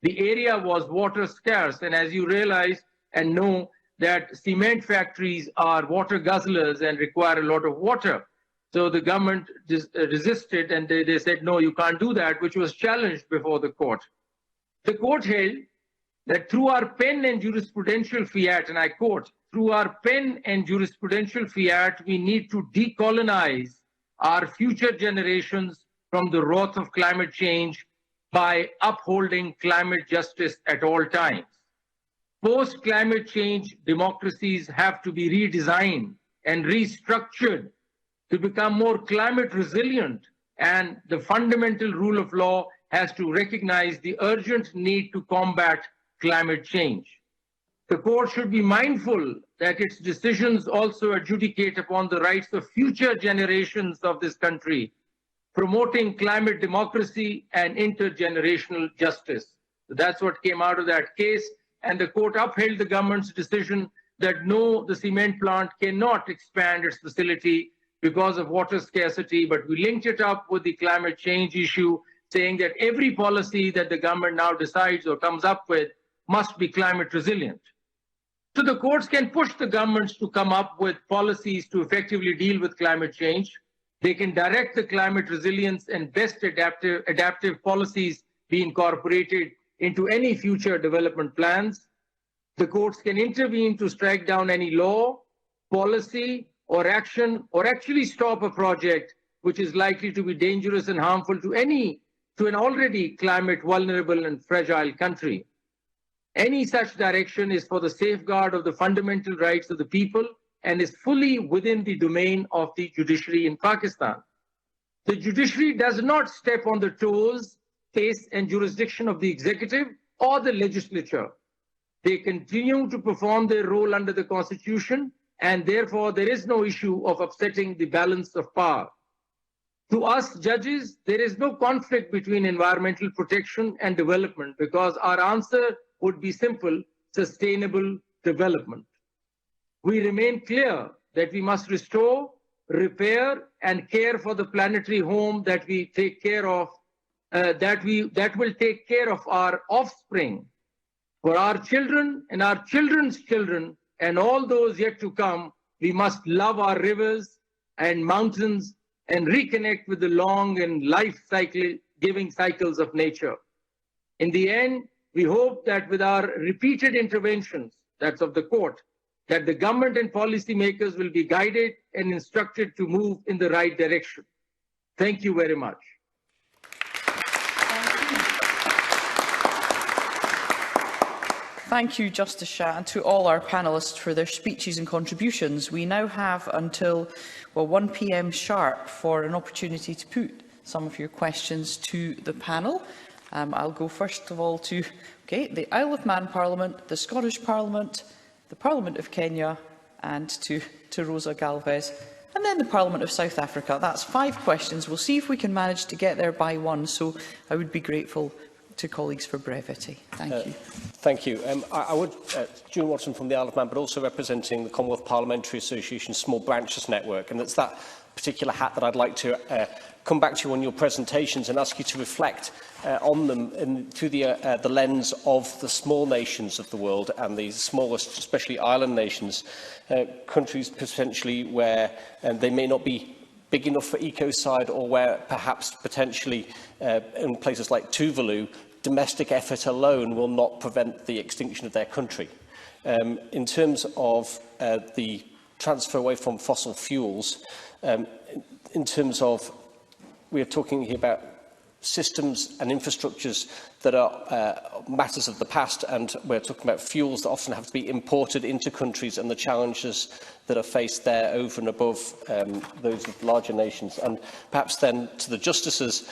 area was water scarce. And as you realize and know, that cement factories are water guzzlers and require a lot of water. So the government resisted, and they said, no, you can't do that, which was challenged before the court. The court held that through our pen and jurisprudential fiat, and I quote, through our pen and jurisprudential fiat, we need to decolonize our future generations from the wrath of climate change by upholding climate justice at all times. Post-climate change democracies have to be redesigned and restructured to become more climate resilient, and the fundamental rule of law has to recognize the urgent need to combat climate change. The court should be mindful that its decisions also adjudicate upon the rights of future generations of this country, promoting climate democracy and intergenerational justice. So that's what came out of that case, and the court upheld the government's decision that no, the cement plant cannot expand its facility because of water scarcity, but we linked it up with the climate change issue, saying that every policy that the government now decides or comes up with must be climate resilient. So the courts can push the governments to come up with policies to effectively deal with climate change. They can direct the climate resilience and best adaptive policies be incorporated into any future development plans. The courts can intervene to strike down any law, policy, or action, or actually stop a project which is likely to be dangerous and harmful to an already climate vulnerable and fragile country. Any such direction is for the safeguard of the fundamental rights of the people and is fully within the domain of the judiciary in Pakistan. The judiciary does not step on the toes, pace, and jurisdiction of the executive or the legislature. They continue to perform their role under the Constitution, and therefore there is no issue of upsetting the balance of power. To us judges, there is no conflict between environmental protection and development because our answer would be simple: sustainable development. We remain clear that we must restore, repair, and care for the planetary home that we take care of, that will take care of our offspring, for our children and our children's children, and all those yet to come. We must love our rivers and mountains and reconnect with the long and life-giving cycles of nature. In the end, we hope that with our repeated interventions, that's of the court, that the government and policymakers will be guided and instructed to move in the right direction. Thank you very much. Thank you, Justice Shah, and to all our panellists for their speeches and contributions. We now have until 1 p.m. sharp for an opportunity to put some of your questions to the panel. I'll go first of all to the Isle of Man Parliament, the Scottish Parliament, the Parliament of Kenya, and to Rosa Galvez, and then the Parliament of South Africa. That's 5 questions. We'll see if we can manage to get there by 1, so I would be grateful to colleagues for brevity. Thank you. Thank you. I would, June Watson from the Isle of Man, but also representing the Commonwealth Parliamentary Association Small Branches Network, and it's that particular hat that I'd like to come back to you on your presentations and ask you to reflect on them through the lens of the small nations of the world and the smallest, especially island nations, countries potentially where they may not be big enough for Ecocide, or where perhaps potentially in places like Tuvalu, domestic effort alone will not prevent the extinction of their country. In terms of the transfer away from fossil fuels, in terms of, we are talking here about systems and infrastructures that are matters of the past, and we're talking about fuels that often have to be imported into countries and the challenges that are faced there over and above those of larger nations. And perhaps then to the justices,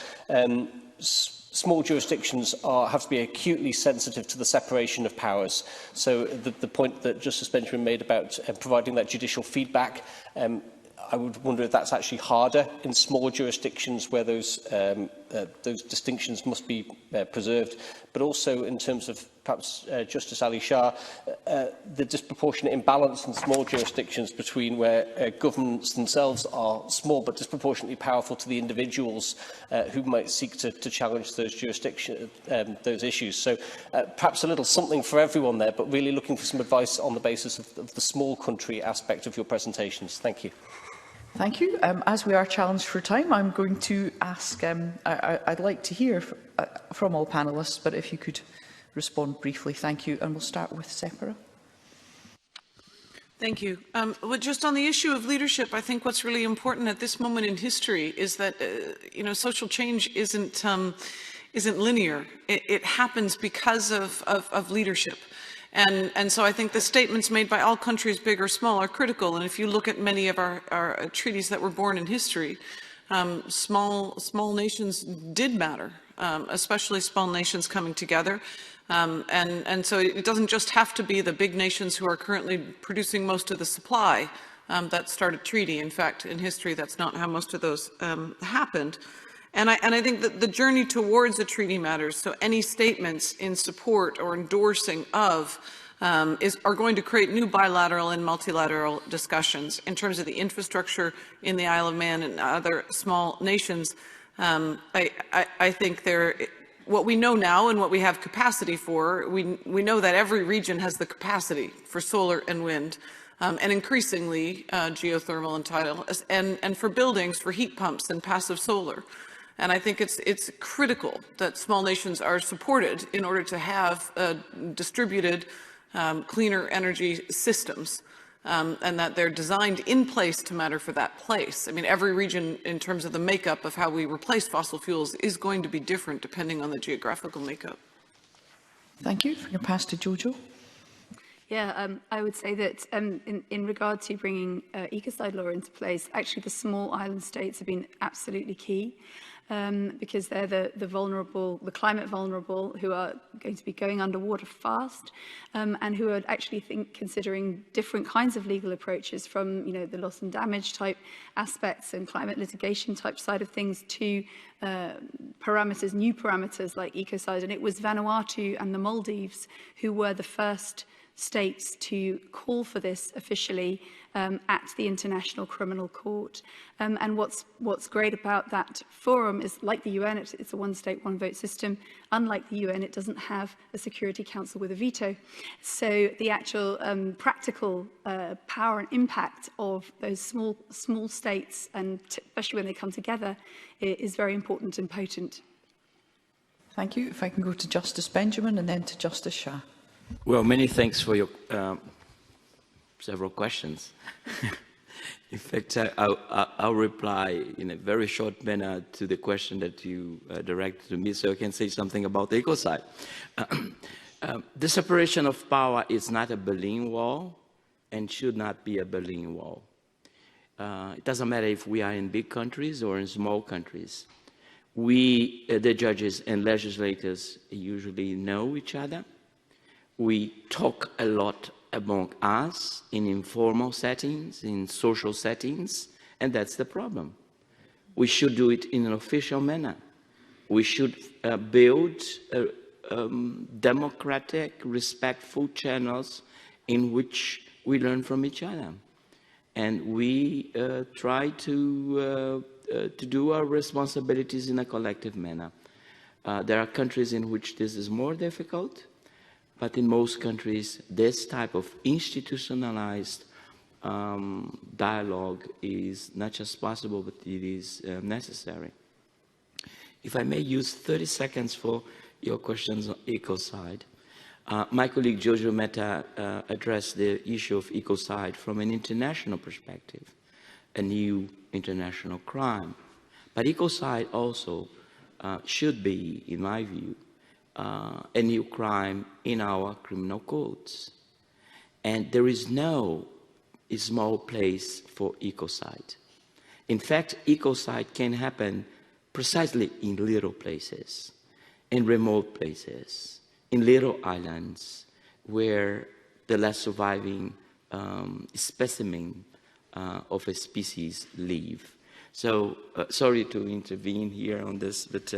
small jurisdictions have to be acutely sensitive to the separation of powers. So the point that Justice Benjamin made about providing that judicial feedback, I would wonder if that's actually harder in small jurisdictions where those distinctions must be preserved, but also in terms of perhaps Justice Ali Shah, the disproportionate imbalance in small jurisdictions between where governments themselves are small but disproportionately powerful to the individuals who might seek to challenge those those issues. So perhaps a little something for everyone there, but really looking for some advice on the basis of the small country aspect of your presentations. Thank you. Thank you. As we are challenged for time, I'm going to ask, I'd like to hear from all panellists, but if you could respond briefly, thank you. And we'll start with Tzeporah. Thank you. Well, just on the issue of leadership, I think what's really important at this moment in history is that, social change isn't linear. It happens because of leadership. And so I think the statements made by all countries, big or small, are critical. And if you look at many of our treaties that were born in history, small nations did matter, especially small nations coming together. And so it doesn't just have to be the big nations who are currently producing most of the supply that start a treaty. In fact, in history, that's not how most of those happened. And I think that the journey towards a treaty matters. So any statements in support or endorsing of are going to create new bilateral and multilateral discussions in terms of the infrastructure in the Isle of Man and other small nations. I think what we know now and what we have capacity for, we know that every region has the capacity for solar and wind, and increasingly geothermal and tidal, and for buildings, for heat pumps and passive solar. And I think it's critical that small nations are supported in order to have distributed, cleaner energy systems, and that they're designed in place to matter for that place. I mean, every region, in terms of the makeup of how we replace fossil fuels, is going to be different depending on the geographical makeup. Thank you. If we can pass to Jojo. Yeah, I would say that in regard to bringing Ecocide law into place, actually the small island states have been absolutely key. Because they're the vulnerable, the climate vulnerable, who are going to be going underwater fast, and who are actually considering different kinds of legal approaches, from the loss and damage type aspects and climate litigation type side of things to new parameters like Ecocide. And it was Vanuatu and the Maldives who were the first states to call for this officially at the International Criminal Court. And what's great about that forum is, like the UN, it's a one-state, one-vote system. Unlike the UN, it doesn't have a Security Council with a veto. So the actual practical power and impact of those small states, and especially when they come together, is very important and potent. Thank you. If I can go to Justice Benjamin and then to Justice Shah. Well, many thanks for your several questions. In fact, I'll reply in a very short manner to the question that you directed to me, so I can say something about Ecocide. The separation of power is not a Berlin Wall and should not be a Berlin Wall. It doesn't matter if we are in big countries or in small countries. We, the judges and legislators, usually know each other. We talk a lot among us in informal settings, in social settings, and that's the problem. We should do it in an official manner. We should build democratic, respectful channels in which we learn from each other. And we try to do our responsibilities in a collective manner. There are countries in which this is more difficult, but in most countries, this type of institutionalized dialogue is not just possible, but it is necessary. If I may use 30 seconds for your questions on Ecocide. My colleague Jojo Mehta addressed the issue of Ecocide from an international perspective, a new international crime. But Ecocide also should be, in my view, a new crime in our criminal codes. And there is no small place for Ecocide. In fact, Ecocide can happen precisely in little places, in remote places, in little islands where the last surviving specimen of a species live. So, sorry to intervene here on this, but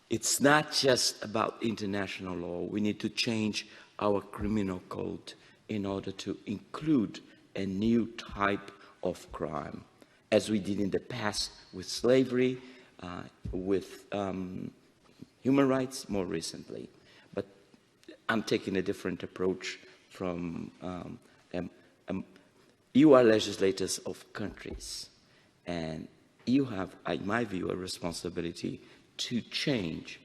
it's not just about international law. We need to change our criminal code in order to include a new type of crime, as we did in the past with slavery, with human rights more recently. But I'm taking a different approach from, you are legislators of countries, and you have, in my view, a responsibility to change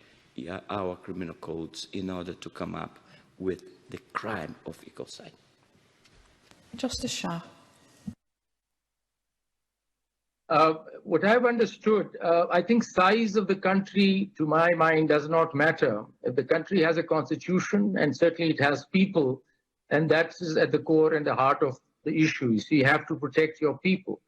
our criminal codes in order to come up with the crime of Ecocide. Justice Shah. What I've understood, I think size of the country, to my mind, does not matter. If the country has a constitution, and certainly it has people, and that is at the core and the heart of the issue. So you have to protect your people,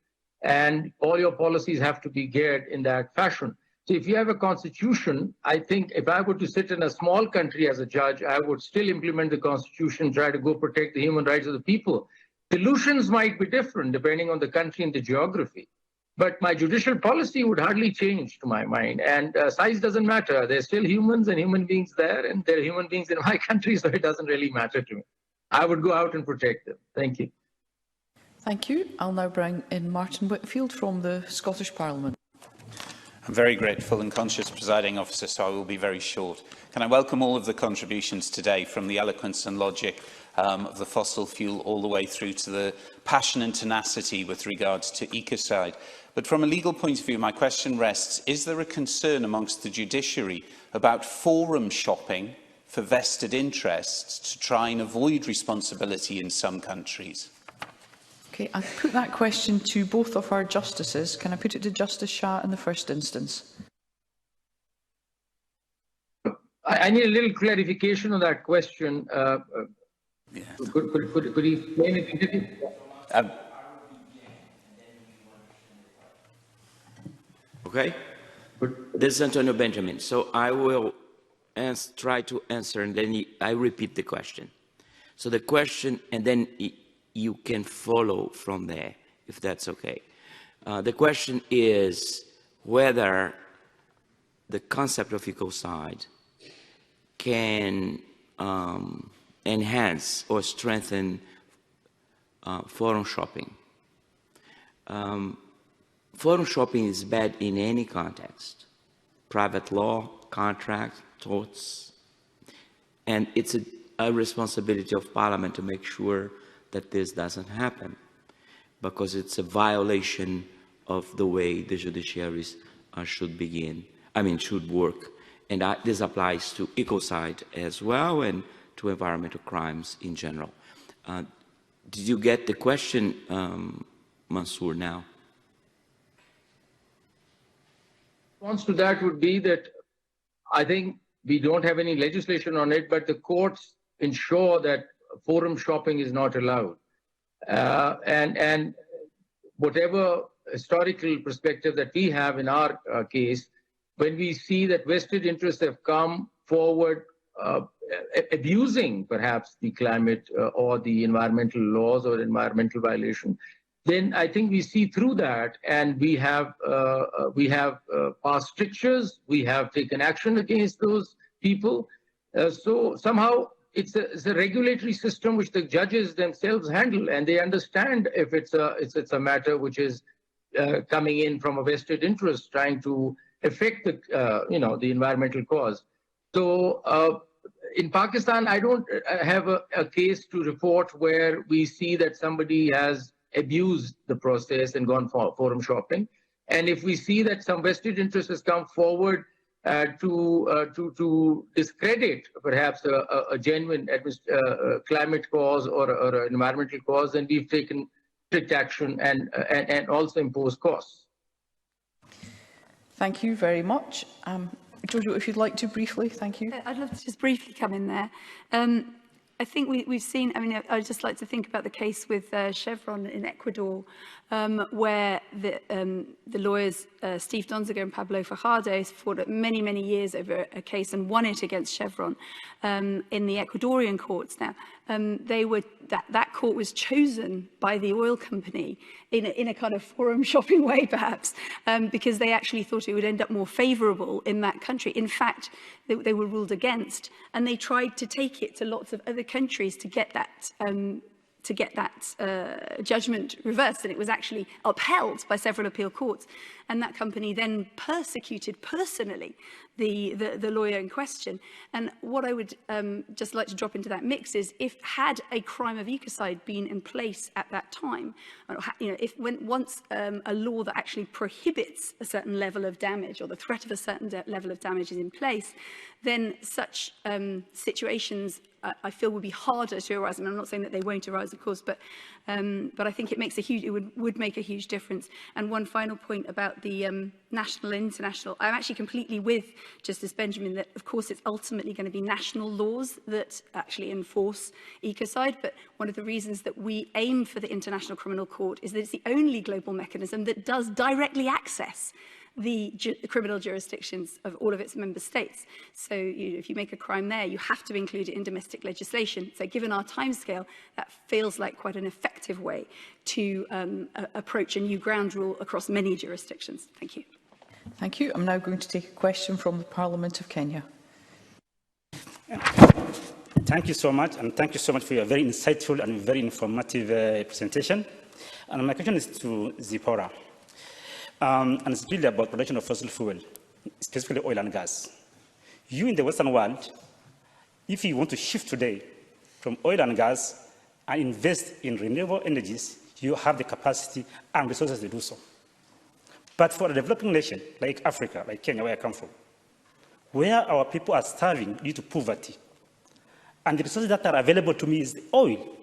and all your policies have to be geared in that fashion. So if you have a constitution, I think if I were to sit in a small country as a judge, I would still implement the constitution, try to go protect the human rights of the people. Solutions might be different depending on the country and the geography. But my judicial policy would hardly change to my mind. And size doesn't matter. There's still humans and human beings there, and there are human beings in my country, so it doesn't really matter to me. I would go out and protect them. Thank you. Thank you. I'll now bring in Martin Whitfield from the Scottish Parliament. I'm very grateful and conscious, Presiding Officer, so I will be very short. Can I welcome all of the contributions today, from the eloquence and logic of the fossil fuel all the way through to the passion and tenacity with regards to Ecocide. But from a legal point of view, my question rests, is there a concern amongst the judiciary about forum shopping for vested interests to try and avoid responsibility in some countries? Okay, I put that question to both of our justices. Can I put it to Justice Shah in the first instance? I need a little clarification on that question. Yeah. Could you explain it? Okay? This is Antonio Benjamin. So I will try to answer, and then I repeat the question. So the question, and then you can follow from there, if that's okay. The question is whether the concept of ecocide can enhance or strengthen forum shopping. Forum shopping is bad in any context. Private law, contract, torts. And it's a responsibility of Parliament to make sure that this doesn't happen, because it's a violation of the way the judiciaries should work. And this applies to ecocide as well, and to environmental crimes in general. Did you get the question, Mansoor, now? Response to that would be that I think we don't have any legislation on it, but the courts ensure that forum shopping is not allowed. And whatever historical perspective that we have in our case, when we see that vested interests have come forward abusing perhaps the climate or the environmental laws or environmental violation, then I think we see through that, and we have passed strictures, we have taken action against those people. So somehow it's a regulatory system which the judges themselves handle, and they understand if it's a matter which is coming in from a vested interest, trying to affect the the environmental cause. So in Pakistan, I don't have a case to report where we see that somebody has abused the process and gone for forum shopping. And if we see that some vested interest has come forward to discredit perhaps a genuine climate cause or an environmental cause, then we've taken strict action and also imposed costs. Thank you very much. Jojo, if you'd like to briefly, thank you. I'd love to just briefly come in there. I think we've seen, I'd just like to think about the case with Chevron in Ecuador, where the lawyers Steve Donziger and Pablo Fajardo fought many, many years over a case and won it against Chevron in the Ecuadorian courts. Now, that court was chosen by the oil company in a kind of forum shopping way, perhaps, because they actually thought it would end up more favourable in that country. In fact, they were ruled against, and they tried to take it to lots of other countries to get that judgment reversed, and it was actually upheld by several appeal courts. And that company then persecuted personally the lawyer in question. And what I would just like to drop into that mix is, had a crime of ecocide been in place at that time, once a law that actually prohibits a certain level of damage, or the threat of a certain level of damage is in place, then such situations I feel would be harder to arise. I'm not saying that they won't arise, of course, but I think it would make a huge difference. And one final point about the national and international. I'm actually completely with Justice Benjamin that, of course, it's ultimately going to be national laws that actually enforce ecocide. But one of the reasons that we aim for the International Criminal Court is that it's the only global mechanism that does directly access the criminal jurisdictions of all of its member states. So if you make a crime there, you have to include it in domestic legislation. So given our timescale, that feels like quite an effective way to approach a new ground rule across many jurisdictions. Thank you. Thank you. I'm now going to take a question from the Parliament of Kenya. Thank you so much, and thank you so much for your very insightful and very informative presentation. And my question is to Tzeporah. And it's really about production of fossil fuel, specifically oil and gas. You in the Western world, if you want to shift today from oil and gas and invest in renewable energies, you have the capacity and resources to do so. But for a developing nation like Africa, like Kenya, where I come from, where our people are starving due to poverty, and the resources that are available to me is the oil.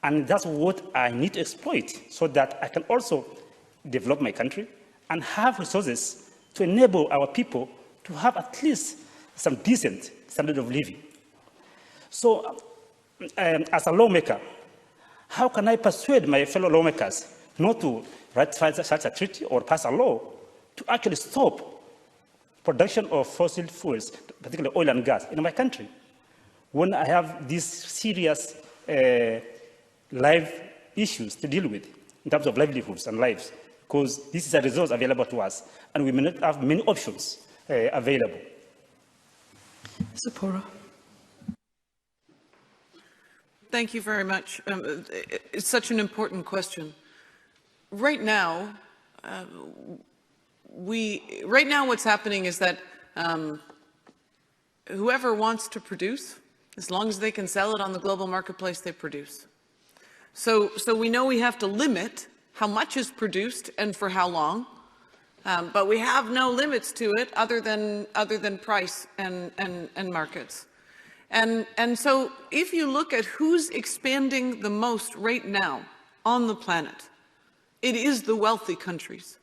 And that's what I need to exploit so that I can also develop my country and have resources to enable our people to have at least some decent standard of living. So, as a lawmaker, how can I persuade my fellow lawmakers not to ratify such a treaty or pass a law to actually stop production of fossil fuels, particularly oil and gas, in my country, when I have these serious life issues to deal with in terms of livelihoods and lives, because this is a resource available to us, and we may not have many options available. Tzeporah. Thank you very much. It's such an important question. Right now, what's happening is that whoever wants to produce, as long as they can sell it on the global marketplace, they produce. So we know we have to limit how much is produced and for how long, but we have no limits to it other than price and markets. And so if you look at who's expanding the most right now on the planet, it is the wealthy countries.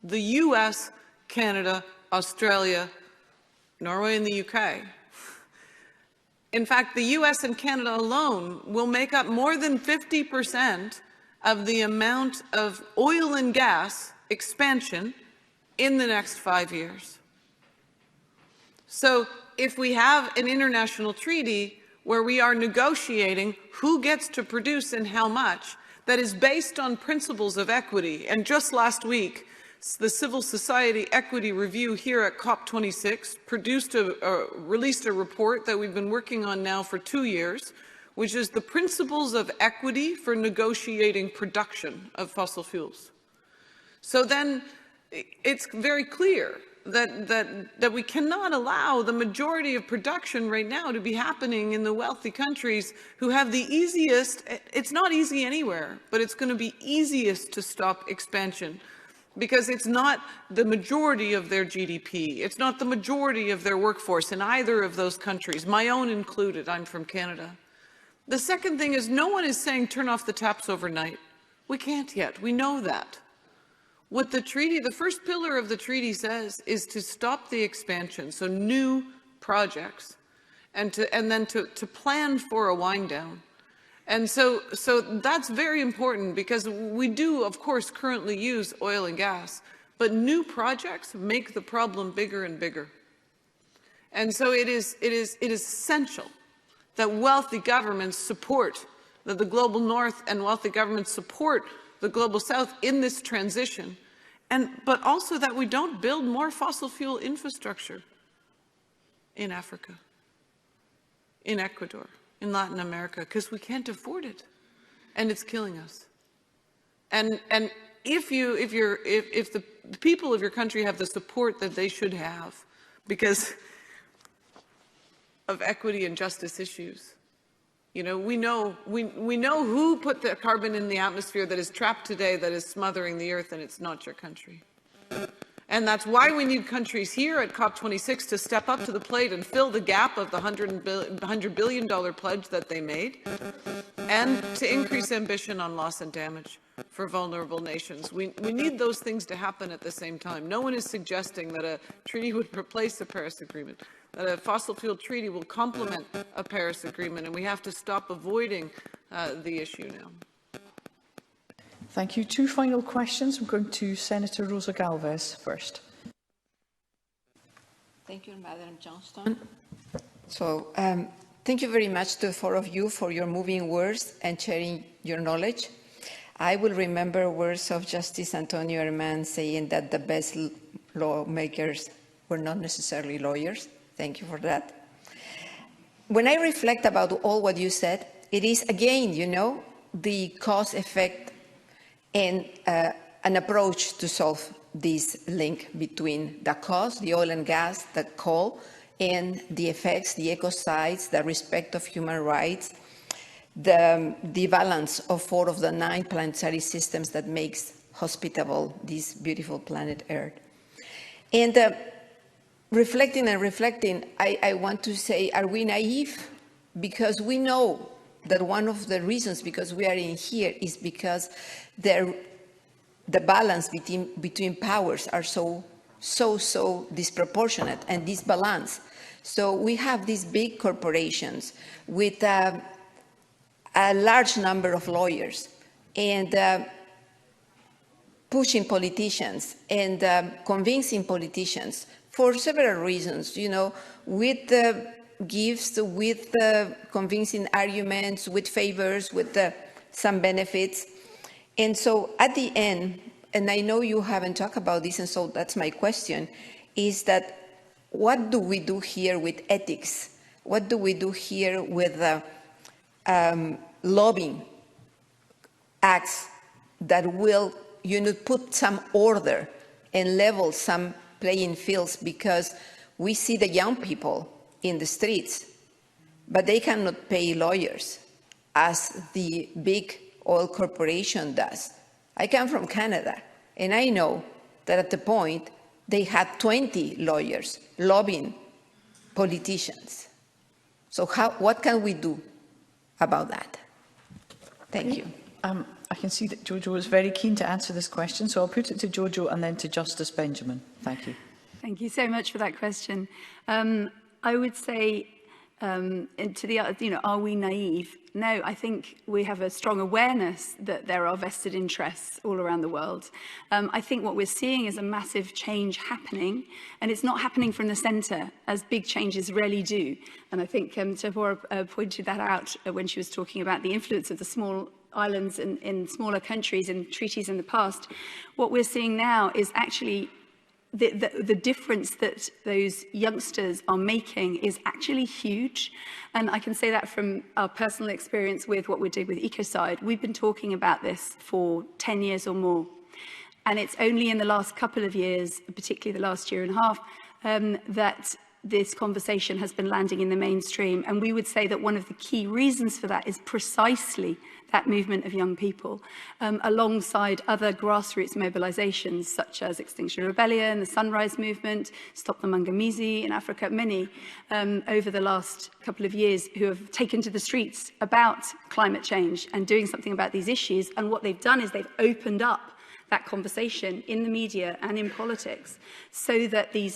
The US, Canada, Australia, Norway, and the UK. In fact, the US and Canada alone will make up more than 50% of the amount of oil and gas expansion in the next 5 years. So if we have an international treaty where we are negotiating who gets to produce and how much, that is based on principles of equity, and just last week, the Civil Society Equity Review here at COP26 released a report that we've been working on now for 2 years, which is the principles of equity for negotiating production of fossil fuels. So then it's very clear that we cannot allow the majority of production right now to be happening in the wealthy countries who have the easiest, it's not easy anywhere, but it's going to be easiest to stop expansion because it's not the majority of their GDP. It's not the majority of their workforce in either of those countries, my own included. I'm from Canada. The second thing is no one is saying turn off the taps overnight. We can't yet. We know that. What the treaty, the first pillar of the treaty says is to stop the expansion, so new projects, and then to plan for a wind down. And so that's very important because we do, of course, currently use oil and gas, but new projects make the problem bigger and bigger. And so it is essential that wealthy governments support, that the global north and wealthy governments support the global south in this transition, but also that we don't build more fossil fuel infrastructure in Africa, in Ecuador, in Latin America, because we can't afford it, and it's killing us. And if the people of your country have the support that they should have, because of equity and justice issues, you know, we know who put the carbon in the atmosphere that is trapped today, that is smothering the earth, and it's not your country. And that's why we need countries here at COP26 to step up to the plate and fill the gap of the $100 billion pledge that they made, and to increase ambition on loss and damage for vulnerable nations. We need those things to happen at the same time. No one is suggesting that a treaty would replace the Paris Agreement, that a fossil fuel treaty will complement a Paris Agreement, and we have to stop avoiding the issue now. Thank you. Two final questions. I'm going to Senator Rosa Galvez first. Thank you, Madam Johnston. So, thank you very much to the four of you for your moving words and sharing your knowledge. I will remember words of Justice Antonio Herman saying that the best lawmakers were not necessarily lawyers. Thank you for that. When I reflect about all what you said, it is, again, you know, the cause effect and an approach to solve this link between the cost, the oil and gas, the coal, and the effects, the ecocides, the respect of human rights, the balance of 4 of the 9 planetary systems that makes hospitable this beautiful planet Earth. And reflecting, I want to say, are we naive? Because we know that one of the reasons because we are in here is because the balance between powers are so disproportionate and disbalanced. So we have these big corporations with a large number of lawyers and pushing politicians and convincing politicians for several reasons, you know, with gifts, with convincing arguments, with favors, with some benefits. And so at the end, and I know you haven't talked about this, and so that's my question, is that what do we do here with ethics? What do we do here with lobbying acts that will, you know, put some order and level some playing fields? Because we see the young people in the streets, but they cannot pay lawyers as the big oil corporation does. I come from Canada, and I know that at the point they had 20 lawyers lobbying politicians. So what can we do about that? Thank you. I can see that Jojo is very keen to answer this question, so I'll put it to Jojo and then to Justice Benjamin. Thank you. Thank you so much for that question. I would say, to the, you know, are we naive? No, I think we have a strong awareness that there are vested interests all around the world. I think what we're seeing is a massive change happening, and it's not happening from the centre, as big changes rarely do. And I think Tzeporah pointed that out when she was talking about the influence of the small islands in smaller countries and treaties in the past. What we're seeing now is actually the difference that those youngsters are making is actually huge. And I can say that from our personal experience with what we're doing with Ecocide. We've been talking about this for 10 years or more. And it's only in the last couple of years, particularly the last year and a half, that this conversation has been landing in the mainstream. And we would say that one of the key reasons for that is precisely that movement of young people, alongside other grassroots mobilizations such as Extinction Rebellion, the Sunrise Movement, Stop the Mangamizi in Africa, many over the last couple of years who have taken to the streets about climate change and doing something about these issues. And what they've done is they've opened up that conversation in the media and in politics so that you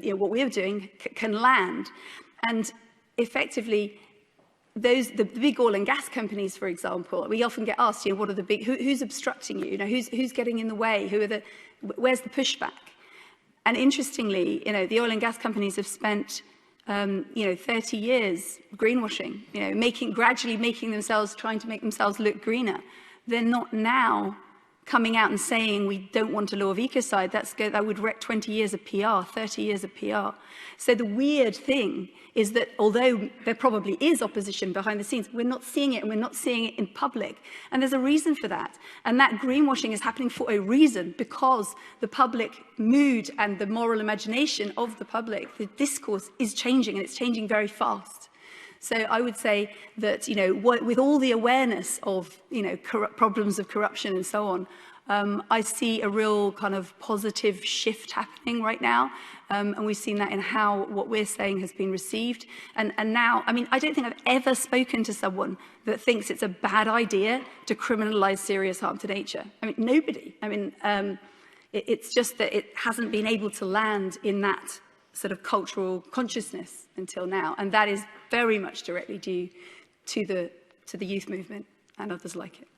know, what we're doing can land. And effectively, the big oil and gas companies, for example, we often get asked, you know, what are the big, who's obstructing you? You know, who's getting in the way? Where's the pushback? And interestingly, you know, the oil and gas companies have spent, you know, 30 years greenwashing, you know, gradually trying to make themselves look greener. They're not now coming out and saying we don't want a law of ecocide. That would wreck 20 years of PR, 30 years of PR. So the weird thing is that although there probably is opposition behind the scenes, we're not seeing it, and we're not seeing it in public. And there's a reason for that. And that greenwashing is happening for a reason, because the public mood and the moral imagination of the public, the discourse is changing, and it's changing very fast. So I would say that, you know, with all the awareness of, you know, problems of corruption and so on, I see a real kind of positive shift happening right now. And we've seen that in how what we're saying has been received. And now, I mean, I don't think I've ever spoken to someone that thinks it's a bad idea to criminalize serious harm to nature. I mean, nobody. I mean, it's just that it hasn't been able to land in that sort of cultural consciousness until now. And that is very much directly due to the youth movement and others like it.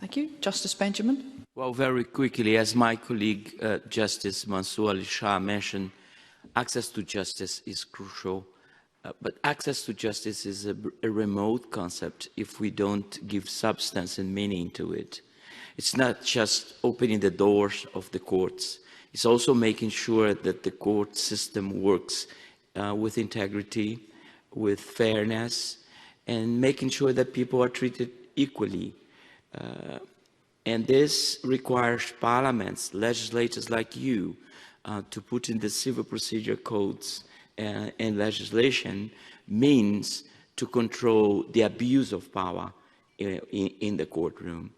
Thank you. Justice Benjamin. Well, very quickly, as my colleague Justice Mansoor Shah mentioned, access to justice is crucial. But access to justice is a remote concept if we don't give substance and meaning to it. It's not just opening the doors of the courts. It's also making sure that the court system works with integrity, with fairness, and making sure that people are treated equally. And this requires parliaments, legislators like you, to put in the civil procedure codes and legislation means to control the abuse of power in the courtroom.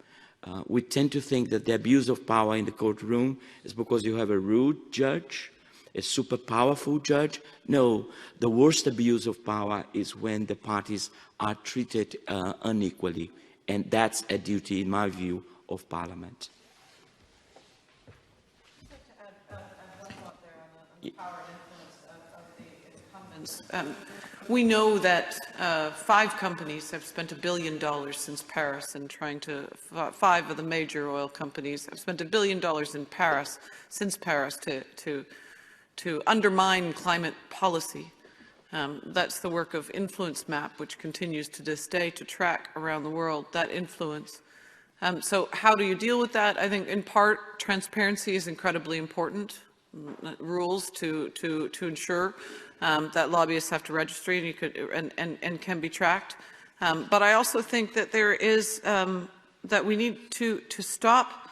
We tend to think that the abuse of power in the courtroom is because you have a rude judge, a super powerful judge. No, the worst abuse of power is when the parties are treated unequally, and that's a duty, in my view, of Parliament. We know that 5 companies have spent $1 billion since Paris in trying to, 5 of the major oil companies have spent $1 billion in Paris, since Paris, to undermine climate policy. That's the work of Influence Map, which continues to this day to track around the world that influence. So how do you deal with that? I think in part transparency is incredibly important. Rules to ensure that lobbyists have to register and can be tracked. But I also think that there is that we need to stop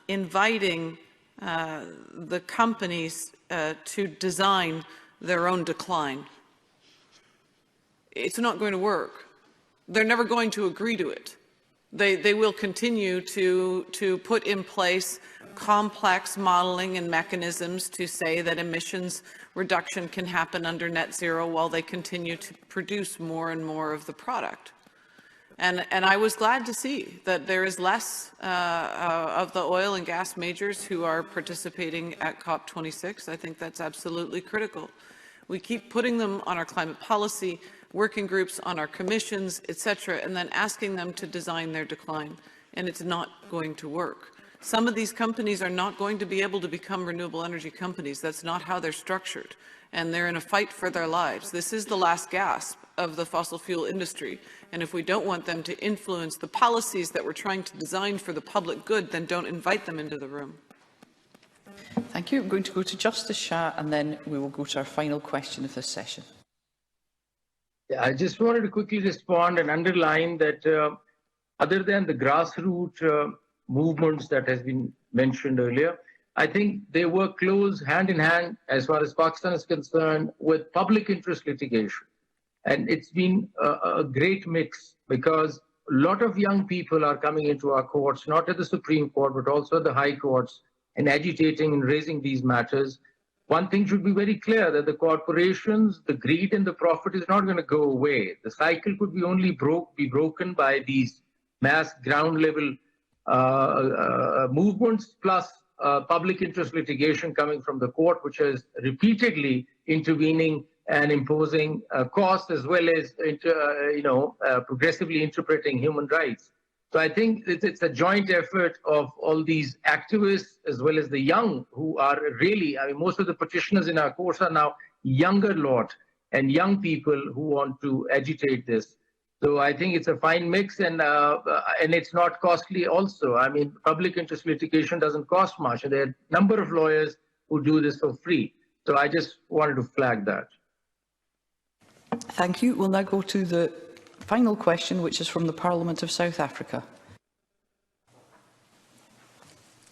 inviting the companies to design their own decline. It's not going to work. They're never going to agree to it. They will continue to put in place complex modeling and mechanisms to say that emissions reduction can happen under net zero while they continue to produce more and more of the product. And I was glad to see that there is less of the oil and gas majors who are participating at COP26. I think that's absolutely critical. We keep putting them on our climate policy working groups, on our commissions, etc., and then asking them to design their decline, and it's not going to work. Some of these companies are not going to be able to become renewable energy companies. That's not how they're structured, and they're in a fight for their lives. This is the last gasp of the fossil fuel industry, and if we don't want them to influence the policies that we're trying to design for the public good, then don't invite them into the room. Thank you. I'm going to go to Justice Shah, and then we will go to our final question of this session. Yeah, I just wanted to quickly respond and underline that other than the grassroots movements that has been mentioned earlier, I think they work close hand in hand as far as Pakistan is concerned with public interest litigation. And it's been a great mix because a lot of young people are coming into our courts, not at the Supreme Court, but also at the high courts, and agitating and raising these matters. One thing should be very clear, that the corporations, the greed and the profit is not going to go away. The cycle could be only be broken by these mass ground level movements plus public interest litigation coming from the court, which is repeatedly intervening and imposing costs as well as progressively interpreting human rights. So I think it's a joint effort of all these activists as well as the young who are really, I mean, most of the petitioners in our courts are now younger lot and young people who want to agitate this. So I think it's a fine mix, and it's not costly also. I mean, public interest litigation doesn't cost much, and there are a number of lawyers who do this for free. So I just wanted to flag that. Thank you. We'll now go to the final question, which is from the Parliament of South Africa.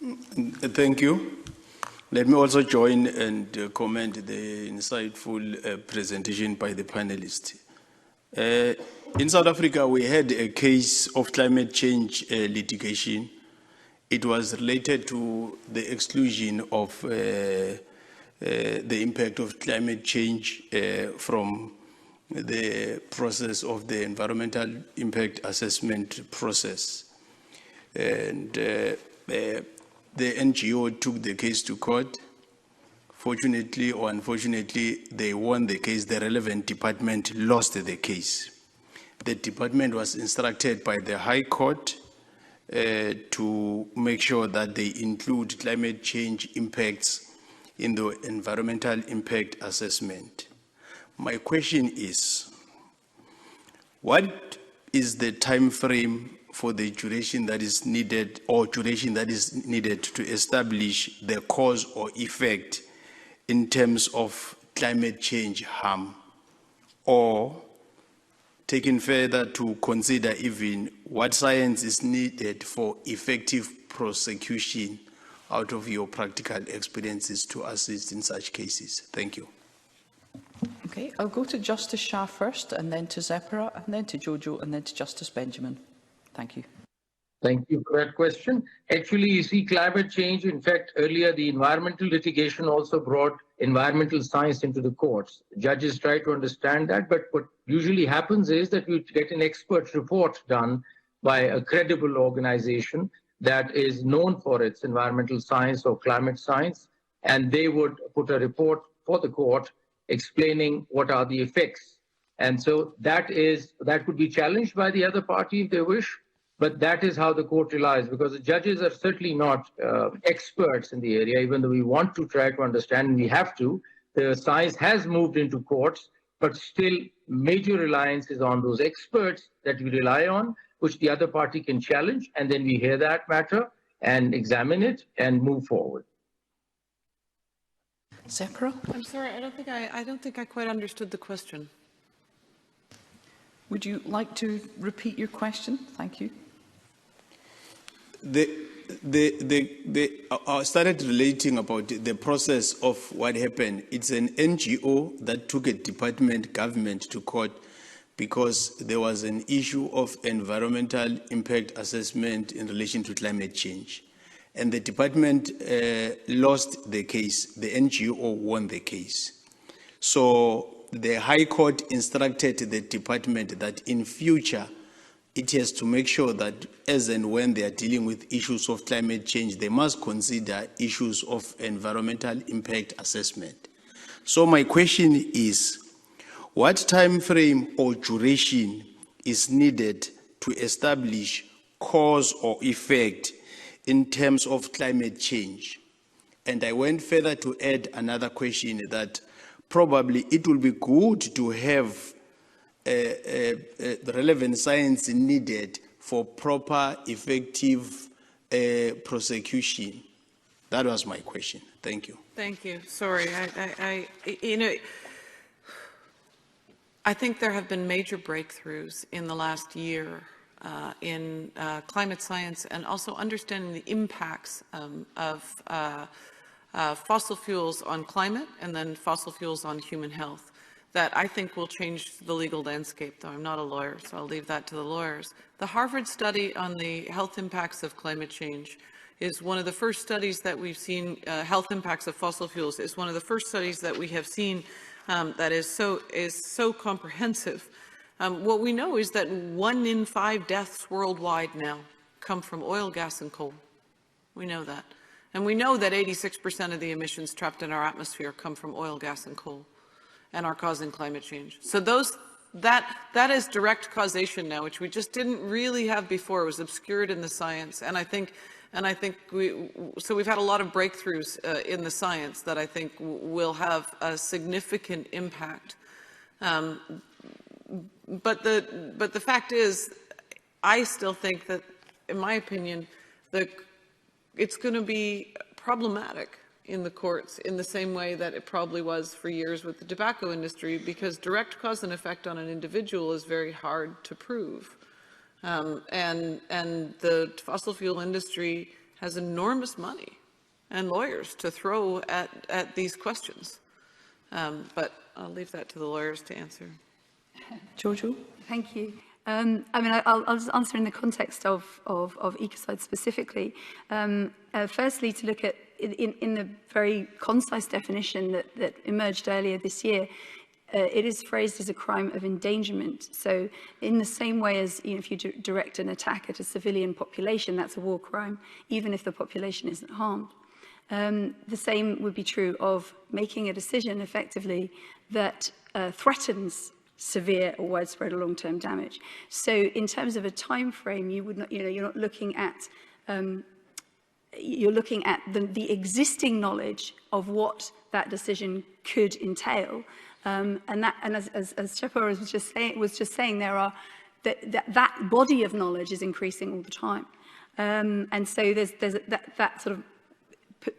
Thank you. Let me also join and comment the insightful presentation by the panelists. In South Africa, we had a case of climate change litigation. It was related to the exclusion of the impact of climate change from the process of the environmental impact assessment process. And the NGO took the case to court. Fortunately or unfortunately, they won the case. The relevant department lost the case. The department was instructed by the High Court to make sure that they include climate change impacts in the environmental impact assessment. My question is, what is the time frame for the duration that is needed, or duration that is needed to establish the cause or effect in terms of climate change harm, or taken further to consider even what science is needed for effective prosecution out of your practical experiences to assist in such cases? Thank you. Okay, I'll go to Justice Shah first, and then to Tzeporah, and then to Jojo, and then to Justice Benjamin. Thank you. Thank you for that question. Actually, you see, climate change, in fact, earlier the environmental litigation also brought environmental science into the courts. Judges try to understand that, but what usually happens is that you get an expert report done by a credible organization that is known for its environmental science or climate science, and they would put a report for the court explaining what are the effects. And so that could be challenged by the other party if they wish, but that is how the court relies, because the judges are certainly not experts in the area, even though we want to try to understand, and we have to. The science has moved into courts, but still major reliance is on those experts that we rely on, which the other party can challenge, and then we hear that matter and examine it and move forward. Tzeporah? I'm sorry, I don't think I quite understood the question. Would you like to repeat your question? Thank you. I started relating about the process of what happened. It's an NGO that took a department government to court because there was an issue of environmental impact assessment in relation to climate change. And the department lost the case. The NGO won the case. So the High Court instructed the department that in future, it has to make sure that as and when they are dealing with issues of climate change, they must consider issues of environmental impact assessment. So my question is, what time frame or duration is needed to establish cause or effect in terms of climate change? And I went further to add another question that probably it will be good to have the relevant science needed for proper, effective prosecution. That was my question. Thank you. Thank you. Sorry, I think there have been major breakthroughs in the last year in climate science, and also understanding the impacts of fossil fuels on climate and then fossil fuels on human health, that I think will change the legal landscape, though I'm not a lawyer, so I'll leave that to the lawyers. The Harvard study on the health impacts of climate change is one of the first studies that we've seen, health impacts of fossil fuels, is one of the first studies that we have seen that is so comprehensive. What we know is that 1 in 5 deaths worldwide now come from oil, gas, and coal. We know that. And we know that 86% of the emissions trapped in our atmosphere come from oil, gas, and coal, and are causing climate change. So that is direct causation now, which we just didn't really have before. It was obscured in the science, and I think we've had a lot of breakthroughs in the science that I think will have a significant impact. But the fact is, I still think that, in my opinion, it's going to be problematic in the courts in the same way that it probably was for years with the tobacco industry, because direct cause and effect on an individual is very hard to prove. And the fossil fuel industry has enormous money and lawyers to throw at these questions. But I'll leave that to the lawyers to answer. Jojo? Thank you. I mean, I'll just answer in the context of Ecocide specifically. Firstly, to look at, in the very concise definition that emerged earlier this year, it is phrased as a crime of endangerment. So in the same way as, if you direct an attack at a civilian population, that's a war crime, even if the population isn't harmed. The same would be true of making a decision effectively that threatens severe or widespread or long-term damage. So in terms of a time frame, you would not, you're not looking at you're looking at the existing knowledge of what that decision could entail, and as Tzeporah was just saying, there are that body of knowledge is increasing all the time, and so there's that sort of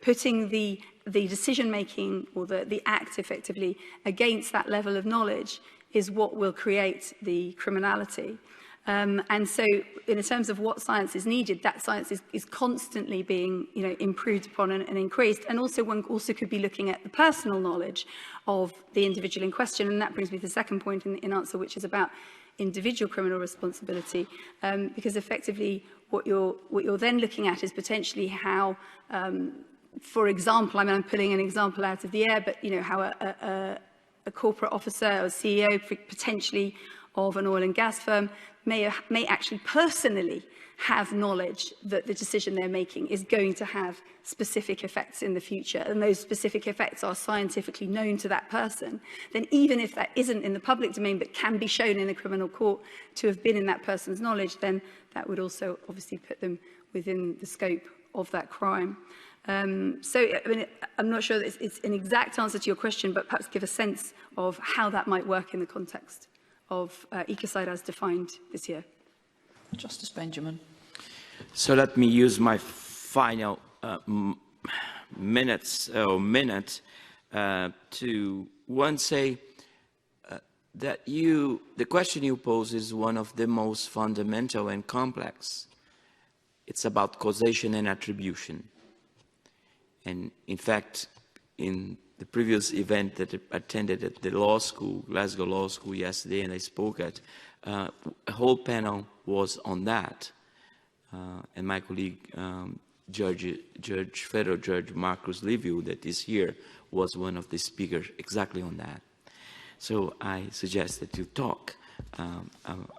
putting the decision making or the act effectively against that level of knowledge is what will create the criminality. And so in terms of what science is needed, that science is constantly being improved upon and increased. And also one also could be looking at the personal knowledge of the individual in question. And that brings me to the second point in answer, which is about individual criminal responsibility. Because effectively what you're then looking at is potentially how, for example, I mean, I'm pulling an example out of the air, but how a corporate officer or CEO potentially of an oil and gas firm may actually personally have knowledge that the decision they're making is going to have specific effects in the future, and those specific effects are scientifically known to that person, then even if that isn't in the public domain but can be shown in a criminal court to have been in that person's knowledge, then that would also obviously put them within the scope of that crime. So, I mean, I'm not sure that it's an exact answer to your question, but perhaps give a sense of how that might work in the context of Ecocide as defined this year. Justice Benjamin. So let me use my final minute to say that the question you pose is one of the most fundamental and complex. It's about causation and attribution. And in fact, in the previous event that I attended at the law school, Glasgow Law School yesterday, and I spoke at, a whole panel was on that. And my colleague, Federal Judge Marcus Liviu, that is here, was one of the speakers exactly on that. So I suggest that you talk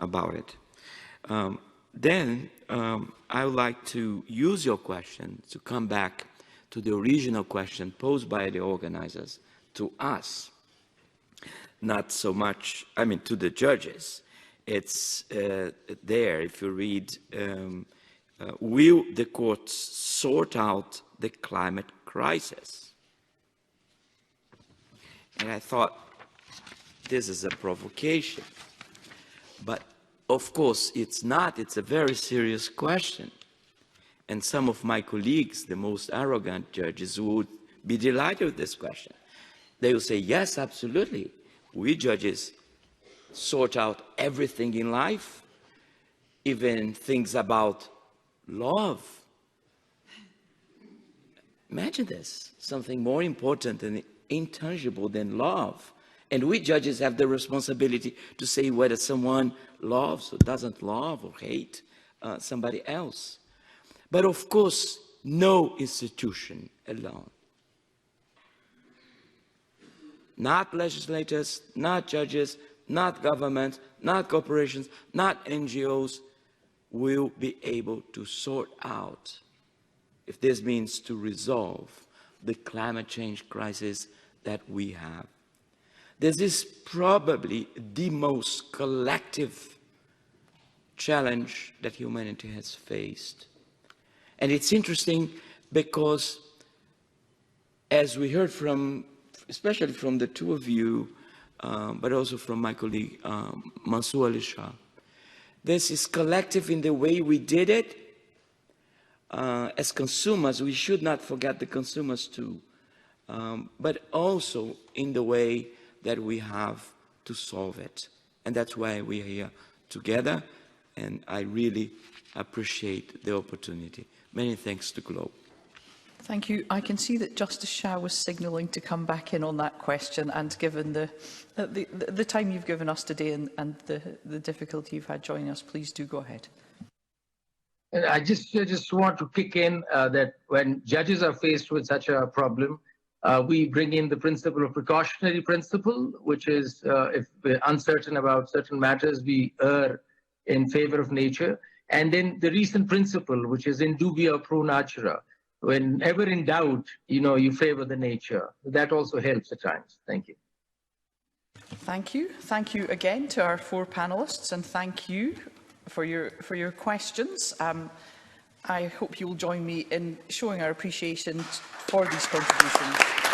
about it. Then I would like to use your question to come back to the original question posed by the organizers to us, not so much, I mean, to the judges. It's there, if you read, will the courts sort out the climate crisis? And I thought, this is a provocation. But of course, it's not. It's a very serious question. And some of my colleagues, the most arrogant judges, would be delighted with this question. They will say, yes, absolutely. We judges sort out everything in life, even things about love. Imagine this, something more important and intangible than love. And we judges have the responsibility to say whether someone loves or doesn't love or hate somebody else. But of course, no institution alone. Not legislators, not judges, not governments, not corporations, not NGOs will be able to sort out, if this means to resolve, the climate change crisis that we have. This is probably the most collective challenge that humanity has faced. And it's interesting because, as we heard from, especially from the two of you, but also from my colleague Mansoor and Shah, this is collective in the way we did it. As consumers, we should not forget the consumers too, but also in the way that we have to solve it. And that's why we are here together, and I really appreciate the opportunity. Many thanks to Globe. Thank you. I can see that Justice Shah was signalling to come back in on that question, and given the time you've given us today and the difficulty you've had joining us, please do go ahead. And I just want to kick in that when judges are faced with such a problem, we bring in the principle of precautionary principle, which is if we're uncertain about certain matters, we err in favor of nature. And then the recent principle, which is in dubia pro natura, whenever in doubt, you favor the nature. That also helps at times. Thank you. Thank you. Thank you again to our 4 panellists, and thank you for your questions. I hope you will join me in showing our appreciation for these contributions.